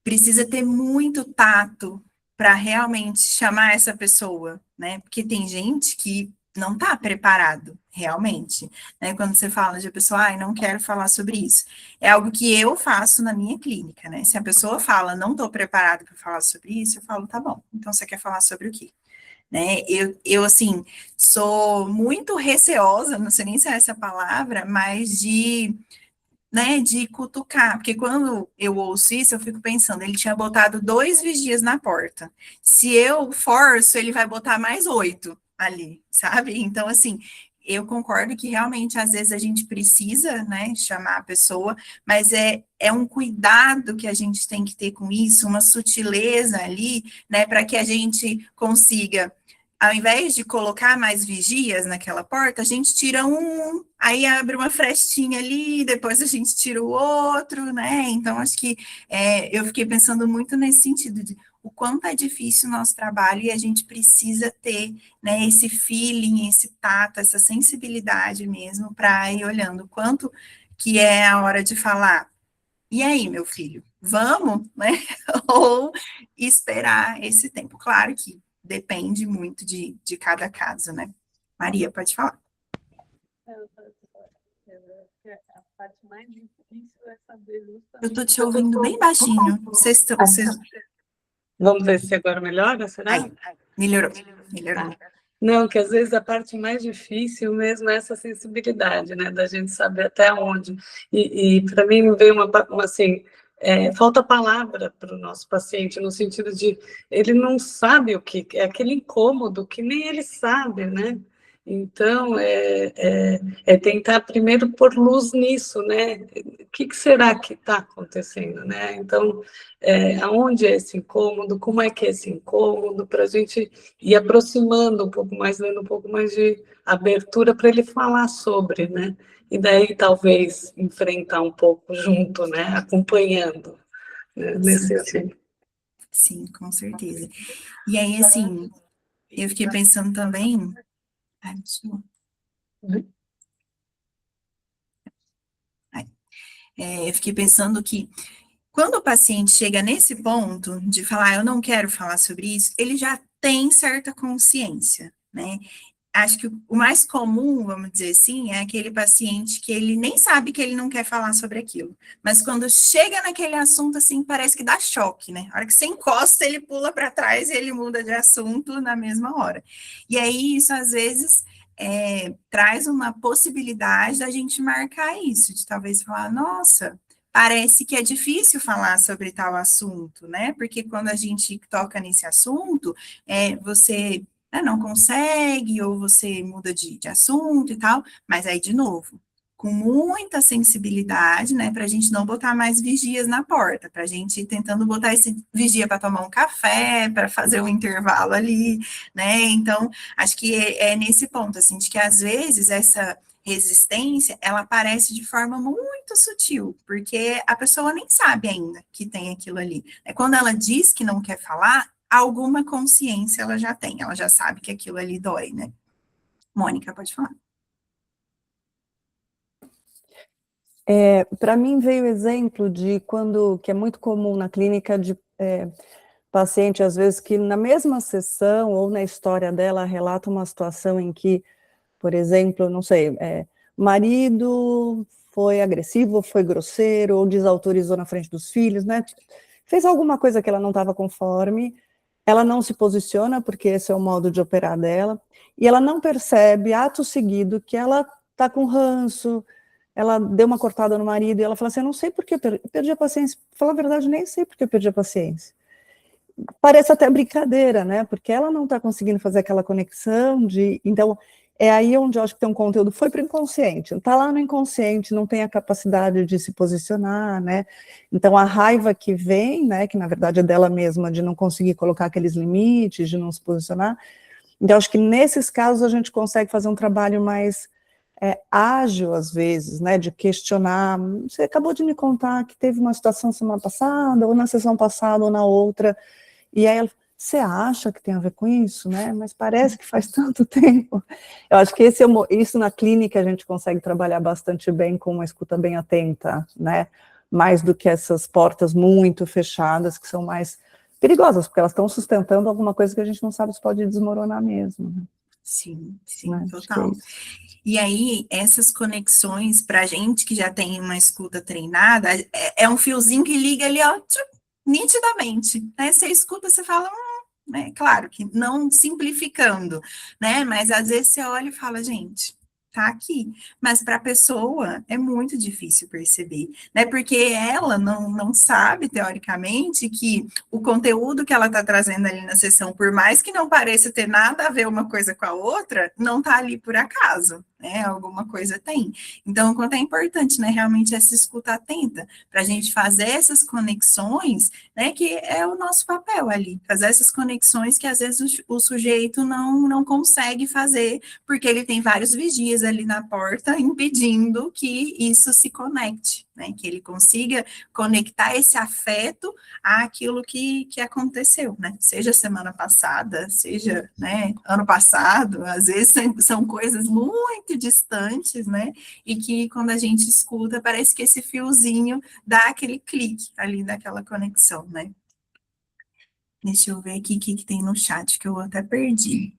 [SPEAKER 1] precisa ter muito tato para realmente chamar essa pessoa, né? Porque tem gente que não está preparado, realmente, né? Quando você fala de a pessoa, ai, não quero falar sobre isso. É algo que eu faço na minha clínica, né? Se a pessoa fala, não estou preparada para falar sobre isso, eu falo, tá bom, então você quer falar sobre o quê? Né? Assim, sou muito receosa, não sei nem se é essa palavra, mas né, de cutucar, porque quando eu ouço isso, eu fico pensando, ele tinha botado 2 vigias na porta. Se eu forço, ele vai botar mais 8 ali, sabe? Então, assim, eu concordo que realmente, às vezes, a gente precisa, né, chamar a pessoa, mas é um cuidado que a gente tem que ter com isso, uma sutileza ali, né, para que a gente consiga ao invés de colocar mais vigias naquela porta, a gente tira um, aí abre uma frestinha ali, depois a gente tira o outro, né? Então, acho que eu fiquei pensando muito nesse sentido de o quanto é difícil o nosso trabalho e a gente precisa ter, né, esse feeling, esse tato, essa sensibilidade mesmo para ir olhando o quanto que é a hora de falar. E aí, meu filho, vamos, né? Ou esperar esse tempo. Claro que depende muito de cada caso, né? Maria, pode falar.
[SPEAKER 5] A parte mais difícil é saber
[SPEAKER 1] Eu estou
[SPEAKER 5] justamente.
[SPEAKER 1] te ouvindo bem baixinho. Vocês.
[SPEAKER 5] Vamos ver se agora melhora, será?
[SPEAKER 1] Aí, melhorou. Melhorou.
[SPEAKER 5] Tá. Não, que às vezes a parte mais difícil mesmo é essa sensibilidade, né, da gente saber até onde. E para mim me veio uma assim, falta palavra para o nosso paciente, no sentido de ele não sabe o que é aquele incômodo que nem ele sabe, né? Então, é tentar primeiro pôr luz nisso, né? O que será que está acontecendo, né? Então, aonde é esse incômodo, como é que é esse incômodo, para a gente ir aproximando um pouco mais, dando um pouco mais de abertura para ele falar sobre, né? E daí talvez enfrentar um pouco junto, né? Acompanhando, né? Nesse sentido.
[SPEAKER 1] Sim, com certeza. E aí, assim, eu fiquei pensando também. Ai, deixa eu... eu fiquei pensando que quando o paciente chega nesse ponto de falar, eu não quero falar sobre isso, ele já tem certa consciência, né? Acho que o mais comum, vamos dizer assim, é aquele paciente que ele nem sabe que ele não quer falar sobre aquilo. Mas quando chega naquele assunto, assim, parece que dá choque, né? A hora que você encosta, ele pula para trás e ele muda de assunto na mesma hora. E aí, isso às vezes traz uma possibilidade da gente marcar isso, de talvez falar, nossa, parece que é difícil falar sobre tal assunto, né? Porque quando a gente toca nesse assunto, você não consegue, ou você muda de assunto e tal, mas aí, de novo, com muita sensibilidade, né, para a gente não botar mais vigias na porta, para a gente ir tentando botar esse vigia para tomar um café, para fazer um intervalo ali, né, então, acho que é nesse ponto, assim, de que às vezes resistência, ela aparece de forma muito sutil, porque a pessoa nem sabe ainda que tem aquilo ali. Quando ela diz que não quer falar, alguma consciência ela já tem, ela já sabe que aquilo ali dói, né? Mônica, pode falar.
[SPEAKER 6] Para mim veio o exemplo de quando, que é muito comum na clínica, de paciente, às vezes, que na mesma sessão ou na história dela relata uma situação em que, por exemplo, não sei, marido foi agressivo, foi grosseiro, ou desautorizou na frente dos filhos, né? Fez alguma coisa que ela não estava conforme, ela não se posiciona, porque esse é o modo de operar dela, e ela não percebe, ato seguido, que ela está com ranço, ela deu uma cortada no marido, e ela fala assim, eu não sei por que eu perdi a paciência. Pra falar a verdade, nem sei por que eu perdi a paciência. Parece até brincadeira, né? Porque ela não está conseguindo fazer aquela conexão de... Então, é aí onde eu acho que tem um conteúdo, foi para o inconsciente, está lá no inconsciente, não tem a capacidade de se posicionar, né? Então, a raiva que vem, né, que na verdade é dela mesma, de não conseguir colocar aqueles limites, de não se posicionar. Então, acho que nesses casos a gente consegue fazer um trabalho mais ágil, às vezes, né, de questionar. Você acabou de me contar que teve uma situação semana passada, ou na sessão passada, ou na outra, e aí ela, você acha que tem a ver com isso, né? Mas parece que faz tanto tempo. Eu acho que isso na clínica a gente consegue trabalhar bastante bem com uma escuta bem atenta, né? Mais do que essas portas muito fechadas, que são mais perigosas, porque elas estão sustentando alguma coisa que a gente não sabe se pode desmoronar mesmo. Né?
[SPEAKER 1] Sim, sim,
[SPEAKER 6] Né?
[SPEAKER 1] total. E aí, essas conexões, para gente que já tem uma escuta treinada, é um fiozinho que liga ali, ó, nitidamente, né? Você escuta, você fala, né? Claro que não simplificando, né? Mas às vezes você olha e fala, gente, tá aqui. Mas para a pessoa é muito difícil perceber, né? Porque ela não sabe, teoricamente, que o conteúdo que ela está trazendo ali na sessão, por mais que não pareça ter nada a ver uma coisa com a outra, não está ali por acaso, né? Alguma coisa tem. Então, o quanto é importante, né? Realmente essa escuta atenta, para a gente fazer essas conexões, né? Que é o nosso papel ali, fazer essas conexões que às vezes o sujeito não consegue fazer, porque ele tem vários vigias ali na porta impedindo que isso se conecte, né? Que ele consiga conectar esse afeto àquilo que aconteceu, né? Seja semana passada, seja, né, ano passado, às vezes são coisas muito distantes, né? E que quando a gente escuta, parece que esse fiozinho dá aquele clique ali daquela conexão, né? Deixa eu ver aqui o que tem no chat, que eu até perdi.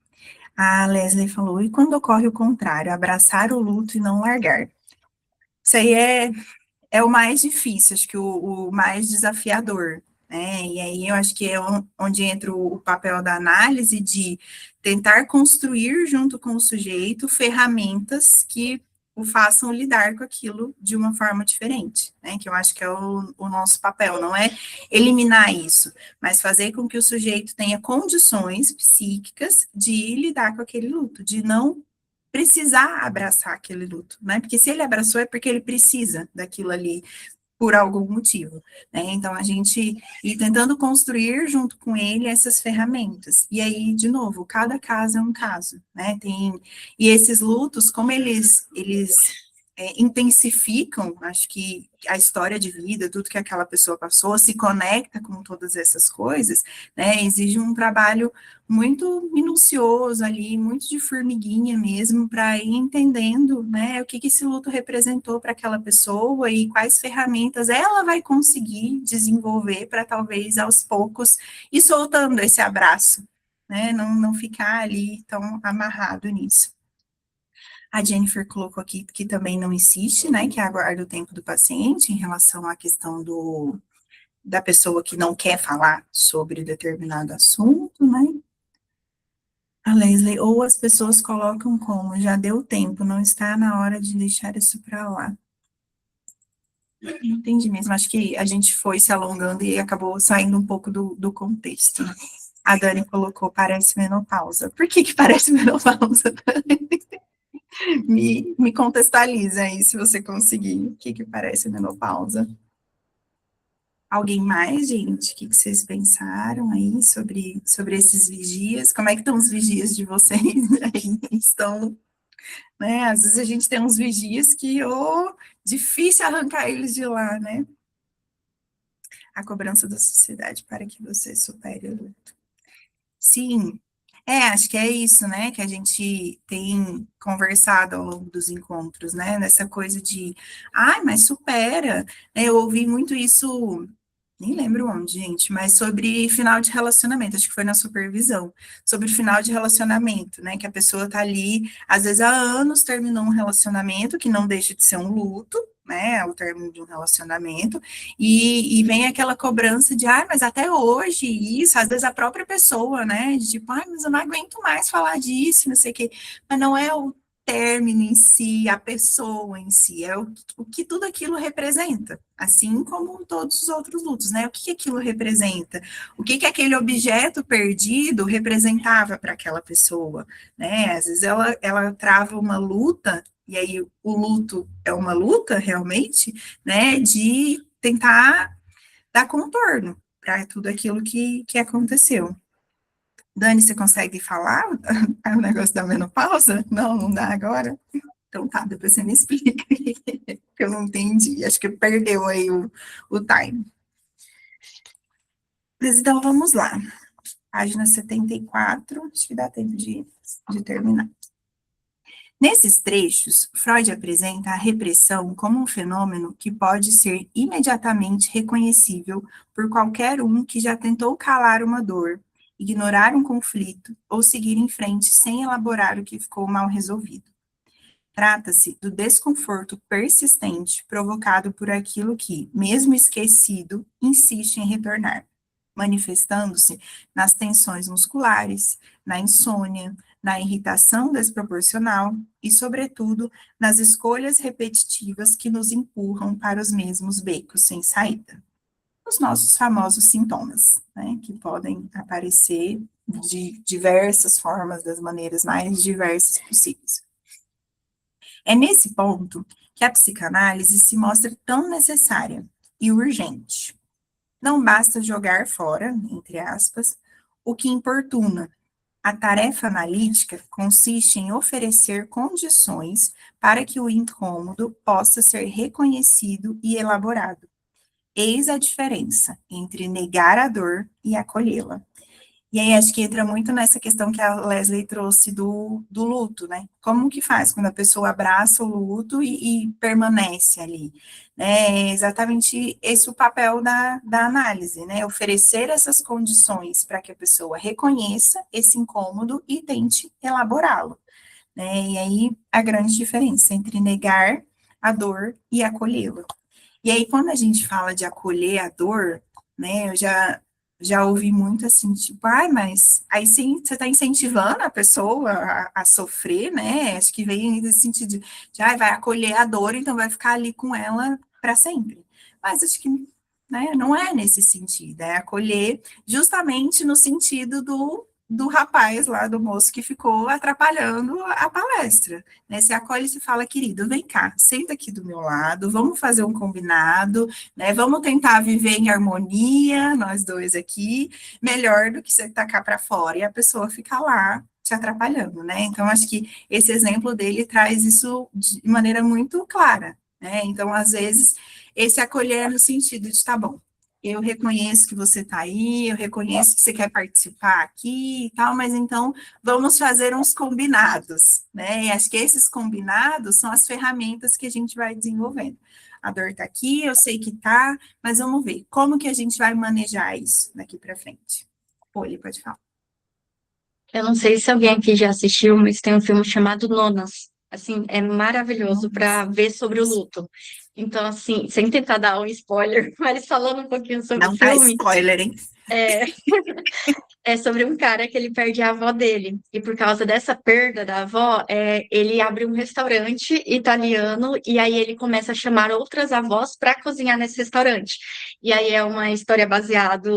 [SPEAKER 1] A Leslie falou, e quando ocorre o contrário, abraçar o luto e não largar? Isso aí é o mais difícil, acho que o mais desafiador, né? E aí eu acho que é onde entra o papel da análise de tentar construir junto com o sujeito ferramentas que o façam lidar com aquilo de uma forma diferente, né? Que eu acho que é o nosso papel, não é eliminar isso, mas fazer com que o sujeito tenha condições psíquicas de lidar com aquele luto, de não precisar abraçar aquele luto, né? Porque se ele abraçou é porque ele precisa daquilo ali por algum motivo, né? Então a gente ir tentando construir junto com ele essas ferramentas. E aí, de novo, cada caso é um caso, né? E esses lutos, como eles intensificam, acho que a história de vida, tudo que aquela pessoa passou, se conecta com todas essas coisas, né, exige um trabalho muito minucioso ali, muito de formiguinha mesmo, para ir entendendo, né, o que esse luto representou para aquela pessoa e quais ferramentas ela vai conseguir desenvolver para talvez aos poucos ir soltando esse abraço, né, não ficar ali tão amarrado nisso. A Jennifer colocou aqui que também não insiste, né, que aguarda o tempo do paciente em relação à questão da pessoa que não quer falar sobre determinado assunto, né. A Leslie, ou as pessoas colocam como, já deu tempo, não está na hora de deixar isso para lá. Não entendi mesmo, acho que a gente foi se alongando e acabou saindo um pouco do contexto, né. A Dani colocou, parece menopausa. Por que parece menopausa? Me contextualiza aí, se você conseguir. O que parece menopausa? Alguém mais, gente? O que vocês pensaram aí sobre esses vigias? Como é que estão os vigias de vocês? Estão né? Às vezes a gente tem uns vigias que, difícil arrancar eles de lá, né? A cobrança da sociedade para que você supere o luto. Sim, acho que é isso, né, que a gente tem conversado ao longo dos encontros, né, nessa coisa de, ai, mas supera, né, eu ouvi muito isso, nem lembro onde, gente, mas sobre final de relacionamento, acho que foi na supervisão, sobre final de relacionamento, né, que a pessoa tá ali, às vezes há anos terminou um relacionamento, que não deixa de ser um luto, né, o término de um relacionamento, e vem aquela cobrança de, mas até hoje isso, às vezes a própria pessoa, né, de tipo, mas eu não aguento mais falar disso, não sei o quê, mas não é o término em si, a pessoa em si, é o que tudo aquilo representa, assim como todos os outros lutos, né? O que aquilo representa? O que aquele objeto perdido representava para aquela pessoa, né? Às vezes ela trava uma luta, e aí o luto é uma luta realmente, né? De tentar dar contorno para tudo aquilo que aconteceu. Dani, você consegue falar o negócio da menopausa? Não, não dá agora? Então tá, depois você me explica, que eu não entendi. Acho que perdeu aí o time. Mas então vamos lá. Página 74, acho que dá tempo de terminar. Nesses trechos, Freud apresenta a repressão como um fenômeno que pode ser imediatamente reconhecível por qualquer um que já tentou calar uma dor, ignorar um conflito ou seguir em frente sem elaborar o que ficou mal resolvido. Trata-se do desconforto persistente provocado por aquilo que, mesmo esquecido, insiste em retornar, manifestando-se nas tensões musculares, na insônia, na irritação desproporcional e, sobretudo, nas escolhas repetitivas que nos empurram para os mesmos becos sem saída. Os nossos famosos sintomas, né, que podem aparecer de diversas formas, das maneiras mais diversas possíveis. É nesse ponto que a psicanálise se mostra tão necessária e urgente. Não basta jogar fora, entre aspas, o que importuna. A tarefa analítica consiste em oferecer condições para que o incômodo possa ser reconhecido e elaborado. Eis a diferença entre negar a dor e acolhê-la. E aí acho que entra muito nessa questão que a Leslie trouxe do luto, né? Como que faz quando a pessoa abraça o luto e permanece ali? Né? É exatamente esse o papel da análise, né? Oferecer essas condições para que a pessoa reconheça esse incômodo e tente elaborá-lo, né? E aí a grande diferença entre negar a dor e acolhê-la. E aí, quando a gente fala de acolher a dor, né, eu já ouvi muito assim, tipo, mas aí sim, você está incentivando a pessoa a sofrer, né? Acho que vem nesse sentido de vai acolher a dor, então vai ficar ali com ela para sempre. Mas acho que, né, não é nesse sentido, é acolher justamente no sentido do rapaz lá, do moço que ficou atrapalhando a palestra, né? Você acolhe e se fala, querido, vem cá, senta aqui do meu lado, vamos fazer um combinado, né? Vamos tentar viver em harmonia, nós dois aqui, melhor do que você tacar para fora e a pessoa ficar lá te atrapalhando, né? Então, acho que esse exemplo dele traz isso de maneira muito clara, né? Então, às vezes, esse acolher no sentido de, tá bom, eu reconheço que você está aí, eu reconheço que você quer participar aqui e tal, mas então vamos fazer uns combinados, né? E acho que esses combinados são as ferramentas que a gente vai desenvolvendo. A dor está aqui, eu sei que está, mas vamos ver como que a gente vai manejar isso daqui para frente. Poli, pode falar.
[SPEAKER 3] Eu não sei se alguém aqui já assistiu, mas tem um filme chamado Nonas. Assim, é maravilhoso para ver sobre o luto. Então, assim, sem tentar dar um spoiler, mas falando um pouquinho sobre
[SPEAKER 1] Não
[SPEAKER 3] o
[SPEAKER 1] dá
[SPEAKER 3] filme,
[SPEAKER 1] spoiler, hein?
[SPEAKER 3] é sobre um cara que ele perde a avó dele. E por causa dessa perda da avó, ele abre um restaurante italiano e aí ele começa a chamar outras avós para cozinhar nesse restaurante. E aí é uma história baseada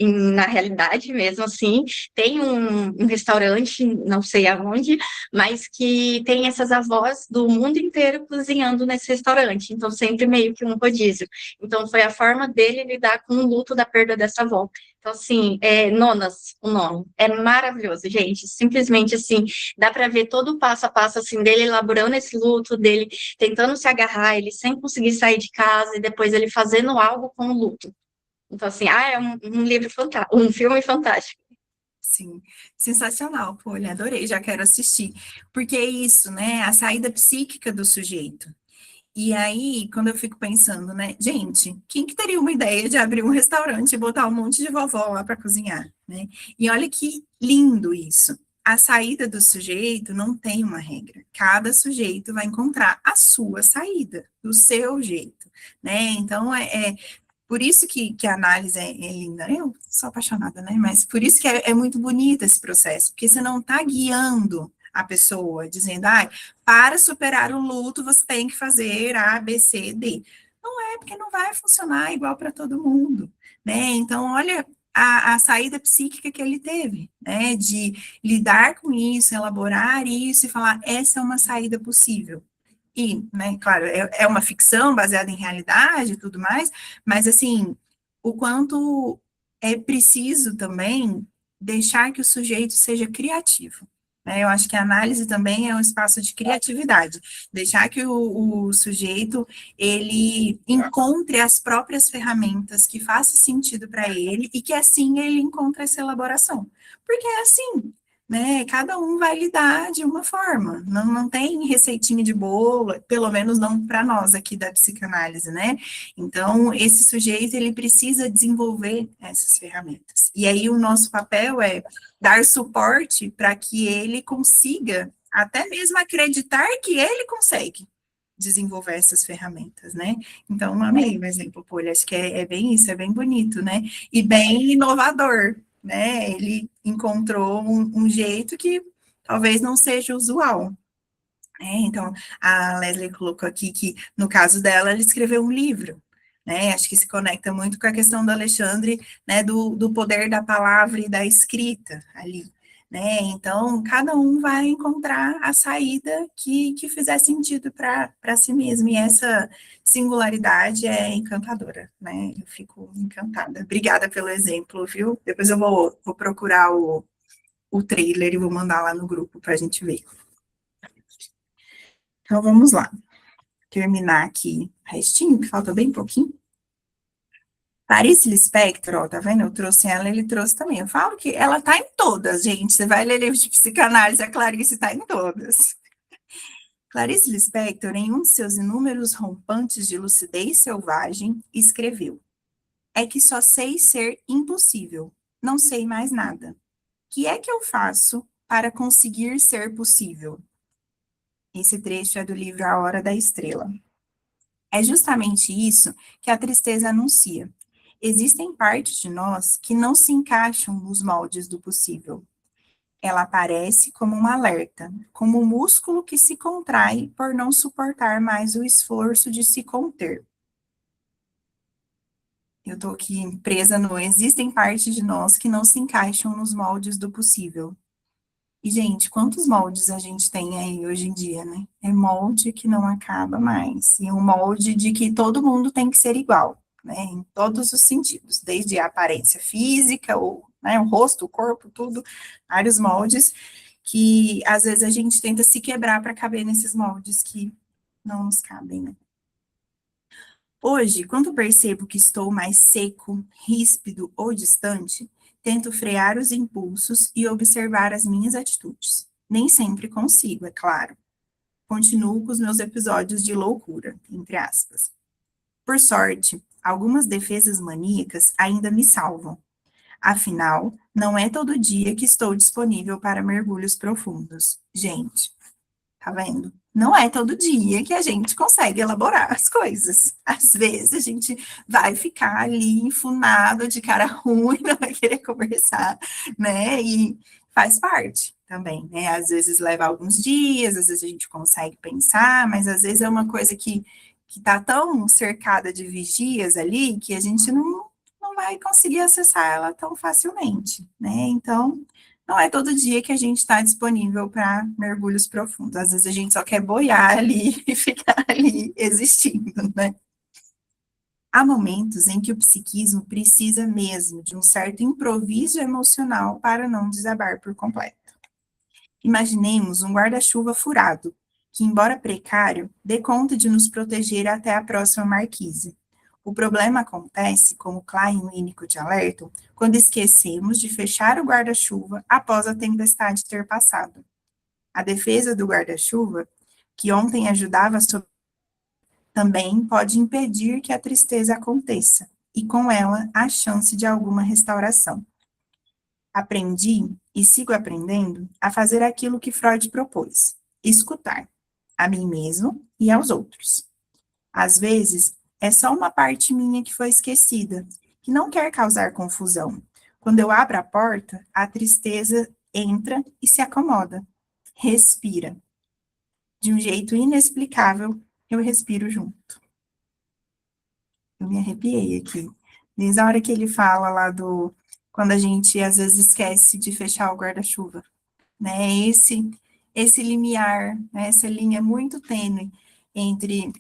[SPEAKER 3] na realidade mesmo, assim. Tem um restaurante, não sei aonde, mas que tem essas avós do mundo inteiro cozinhando nesse restaurante. Então, sempre meio que um rodízio. Então, foi a forma dele lidar com o luto da perda dessa avó. Então, assim, Nonas, o nome, é maravilhoso, gente, simplesmente, assim, dá para ver todo o passo a passo, assim, dele elaborando esse luto, dele tentando se agarrar, ele sem conseguir sair de casa, e depois ele fazendo algo com o luto. Então, assim, é um livro fantástico, um filme fantástico.
[SPEAKER 1] Sim, sensacional, pô, olha, adorei, já quero assistir. Porque é isso, né? A saída psíquica do sujeito. E aí, quando eu fico pensando, né, gente, quem que teria uma ideia de abrir um restaurante e botar um monte de vovó lá para cozinhar, né? E olha que lindo isso. A saída do sujeito não tem uma regra. Cada sujeito vai encontrar a sua saída, do seu jeito, né? Então, por isso que a análise é linda. Eu sou apaixonada, né? Mas por isso que é muito bonito esse processo, porque você não está guiando a pessoa, dizendo, para superar o luto, você tem que fazer A, B, C, D. Não é, porque não vai funcionar igual para todo mundo, né? Então, olha a saída psíquica que ele teve, né? De lidar com isso, elaborar isso e falar, essa é uma saída possível. E, né, claro, é uma ficção baseada em realidade e tudo mais, mas, assim, o quanto é preciso também deixar que o sujeito seja criativo, né? Eu acho que a análise também é um espaço de criatividade, deixar que o sujeito, ele encontre as próprias ferramentas que façam sentido para ele e que, assim, ele encontre essa elaboração. Porque é assim, né? Cada um vai lidar de uma forma. Não tem receitinha de bolo, pelo menos não para nós aqui da psicanálise, né? Então, esse sujeito, ele precisa desenvolver essas ferramentas. E aí, o nosso papel é dar suporte para que ele consiga até mesmo acreditar que ele consegue desenvolver essas ferramentas, né? Então, amei o exemplo, Polly, acho que é bem isso, é bem bonito, né? E bem inovador, né? Ele encontrou um jeito que talvez não seja usual. Então, a Leslie colocou aqui que, no caso dela, ela escreveu um livro, né? Acho que se conecta muito com a questão do Alexandre, né? Do poder da palavra e da escrita ali, né? Então, cada um vai encontrar a saída que fizer sentido para si mesmo, e essa singularidade é encantadora, né? Eu fico encantada. Obrigada pelo exemplo, viu? Depois eu vou procurar o trailer e vou mandar lá no grupo para a gente ver. Então, vamos lá. Terminar aqui o restinho, que falta bem pouquinho. Clarice Lispector, ó, tá vendo? Eu trouxe ela, ele trouxe também. Eu falo que ela tá em todas, gente. Você vai ler livro de psicanálise, a Clarice tá em todas. Clarice Lispector, em um de seus inúmeros rompantes de lucidez selvagem, escreveu: é que só sei ser impossível, não sei mais nada. Que é que eu faço para conseguir ser possível? Esse trecho é do livro A Hora da Estrela. É justamente isso que a tristeza anuncia. Existem partes de nós que não se encaixam nos moldes do possível. Ela aparece como um alerta, como um músculo que se contrai por não suportar mais o esforço de se conter. Eu estou aqui presa no existem partes de nós que não se encaixam nos moldes do possível. E, gente, quantos moldes a gente tem aí hoje em dia, né? É molde que não acaba mais. E um molde de que todo mundo tem que ser igual, né? Em todos os sentidos, desde a aparência física, né, o rosto, o corpo, tudo, vários moldes que às vezes a gente tenta se quebrar para caber nesses moldes que não nos cabem, né? Hoje, quando percebo que estou mais seco, ríspido ou distante, tento frear os impulsos e observar as minhas atitudes. Nem sempre consigo, é claro. Continuo com os meus episódios de loucura, entre aspas. Por sorte, algumas defesas maníacas ainda me salvam. Afinal, não é todo dia que estou disponível para mergulhos profundos. Gente, tá vendo? Não é todo dia que a gente consegue elaborar as coisas. Às vezes a gente vai ficar ali enfunado, de cara ruim, não vai querer conversar, né? E faz parte também, né? Às vezes leva alguns dias, às vezes a gente consegue pensar, mas às vezes é uma coisa que tá tão cercada de vigias ali que a gente não vai conseguir acessar ela tão facilmente, né? Então, não é todo dia que a gente está disponível para mergulhos profundos. Às vezes a gente só quer boiar ali e ficar ali existindo, né? Há momentos em que o psiquismo precisa mesmo de um certo improviso emocional para não desabar por completo. Imaginemos um guarda-chuva furado, que, embora precário, dê conta de nos proteger até a próxima marquise. O problema acontece, como Klein e Winnicott alertam, quando esquecemos de fechar o guarda-chuva após a tempestade ter passado. A defesa do guarda-chuva, que ontem ajudava também pode impedir que a tristeza aconteça, e com ela a chance de alguma restauração. Aprendi, e sigo aprendendo, a fazer aquilo que Freud propôs: escutar, a mim mesmo e aos outros. Às vezes, é só uma parte minha que foi esquecida, que não quer causar confusão. Quando eu abro a porta, a tristeza entra e se acomoda. Respira. De um jeito inexplicável, eu respiro junto. Eu me arrepiei aqui. Desde a hora que ele fala lá do... Quando a gente, às vezes, esquece de fechar o guarda-chuva, né? Esse limiar, né? Essa linha muito tênue entre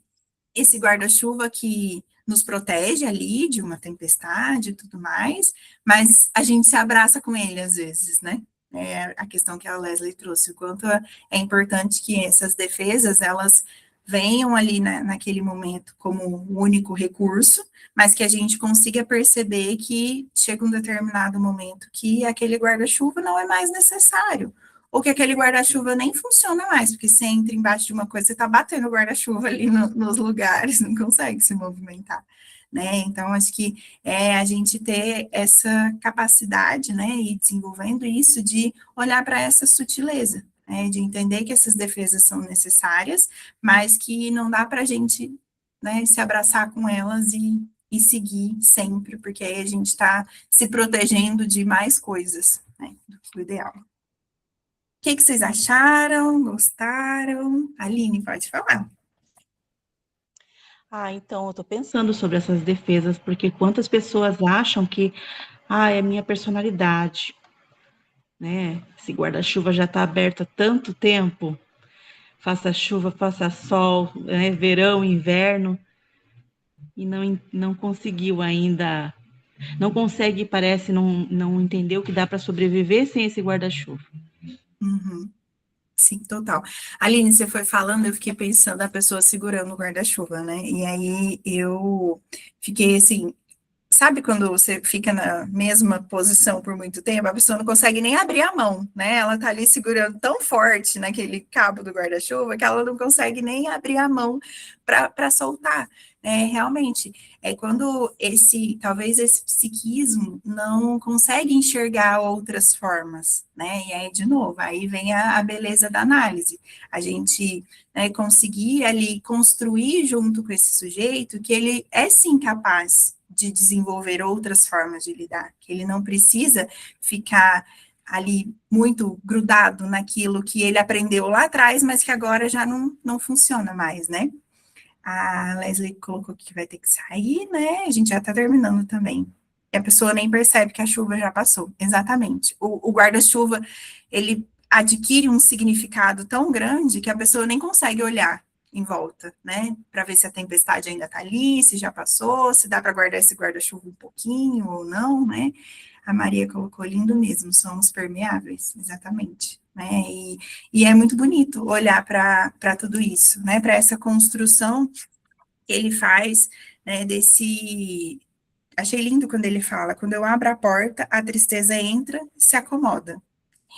[SPEAKER 1] esse guarda-chuva que nos protege ali de uma tempestade e tudo mais, mas a gente se abraça com ele às vezes, né? É a questão que a Leslie trouxe, o quanto é importante que essas defesas, elas venham ali naquele momento como o único recurso, mas que a gente consiga perceber que chega um determinado momento que aquele guarda-chuva não é mais necessário, ou que aquele guarda-chuva nem funciona mais, porque você entra embaixo de uma coisa, você está batendo o guarda-chuva ali nos lugares, não consegue se movimentar, né? Então, acho que é a gente ter essa capacidade, né, e desenvolvendo isso de olhar para essa sutileza, né, de entender que essas defesas são necessárias, mas que não dá para a gente, né, se abraçar com elas e seguir sempre, porque aí a gente está se protegendo de mais coisas, né, do que o ideal. O que vocês acharam? Gostaram? Aline, pode falar.
[SPEAKER 7] Então, eu estou pensando sobre essas defesas, porque quantas pessoas acham que, é minha personalidade, né? Esse guarda-chuva já está aberto há tanto tempo, faça chuva, faça sol, né? Verão, inverno, e não conseguiu ainda, não consegue, parece, não entendeu que dá para sobreviver sem esse guarda-chuva.
[SPEAKER 1] Uhum. Sim, total. Aline, você foi falando, eu fiquei pensando a pessoa segurando o guarda-chuva, né? E aí eu fiquei assim, sabe quando você fica na mesma posição por muito tempo, a pessoa não consegue nem abrir a mão, né? Ela tá ali segurando tão forte naquele cabo do guarda-chuva que ela não consegue nem abrir a mão para soltar. Realmente, é quando talvez esse psiquismo não consegue enxergar outras formas, né? E aí, de novo, aí vem a beleza da análise. A gente, né, conseguir ali construir junto com esse sujeito que ele é sim capaz de desenvolver outras formas de lidar, que ele não precisa ficar ali muito grudado naquilo que ele aprendeu lá atrás, mas que agora já não funciona mais, né? A Leslie colocou que vai ter que sair, né? A gente já tá terminando também. E a pessoa nem percebe que a chuva já passou. Exatamente. O guarda-chuva, ele adquire um significado tão grande que a pessoa nem consegue olhar em volta, né? Para ver se a tempestade ainda tá ali, se já passou, se dá para guardar esse guarda-chuva um pouquinho ou não, né? A Maria colocou lindo mesmo, somos permeáveis, exatamente. Né? E é muito bonito olhar para tudo isso, né? Para essa construção que ele faz, né, desse... Achei lindo quando ele fala, quando eu abro a porta, a tristeza entra e se acomoda.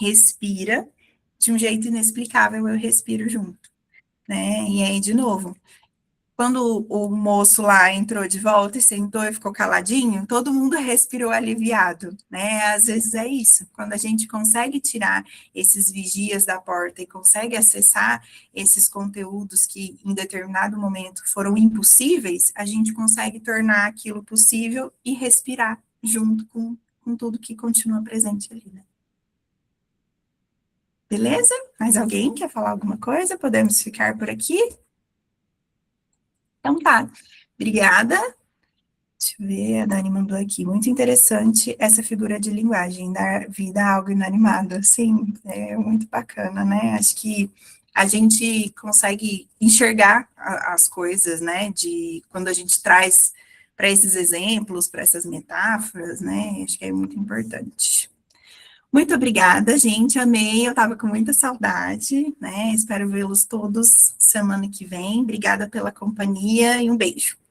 [SPEAKER 1] Respira, de um jeito inexplicável, eu respiro junto. Né? E aí, de novo, quando o moço lá entrou de volta e sentou e ficou caladinho, todo mundo respirou aliviado, né? Às vezes é isso, quando a gente consegue tirar esses vigias da porta e consegue acessar esses conteúdos que em determinado momento foram impossíveis, a gente consegue tornar aquilo possível e respirar junto com tudo que continua presente ali, né? Beleza? Mais alguém quer falar alguma coisa? Podemos ficar por aqui? Então tá, obrigada. Deixa eu ver, a Dani mandou aqui. Muito interessante essa figura de linguagem, dar vida a algo inanimado. Sim, é muito bacana, né? Acho que a gente consegue enxergar as coisas, né? De quando a gente traz para esses exemplos, para essas metáforas, né? Acho que é muito importante. Muito obrigada, gente, amei, eu estava com muita saudade, né? Espero vê-los todos semana que vem. Obrigada pela companhia e um beijo.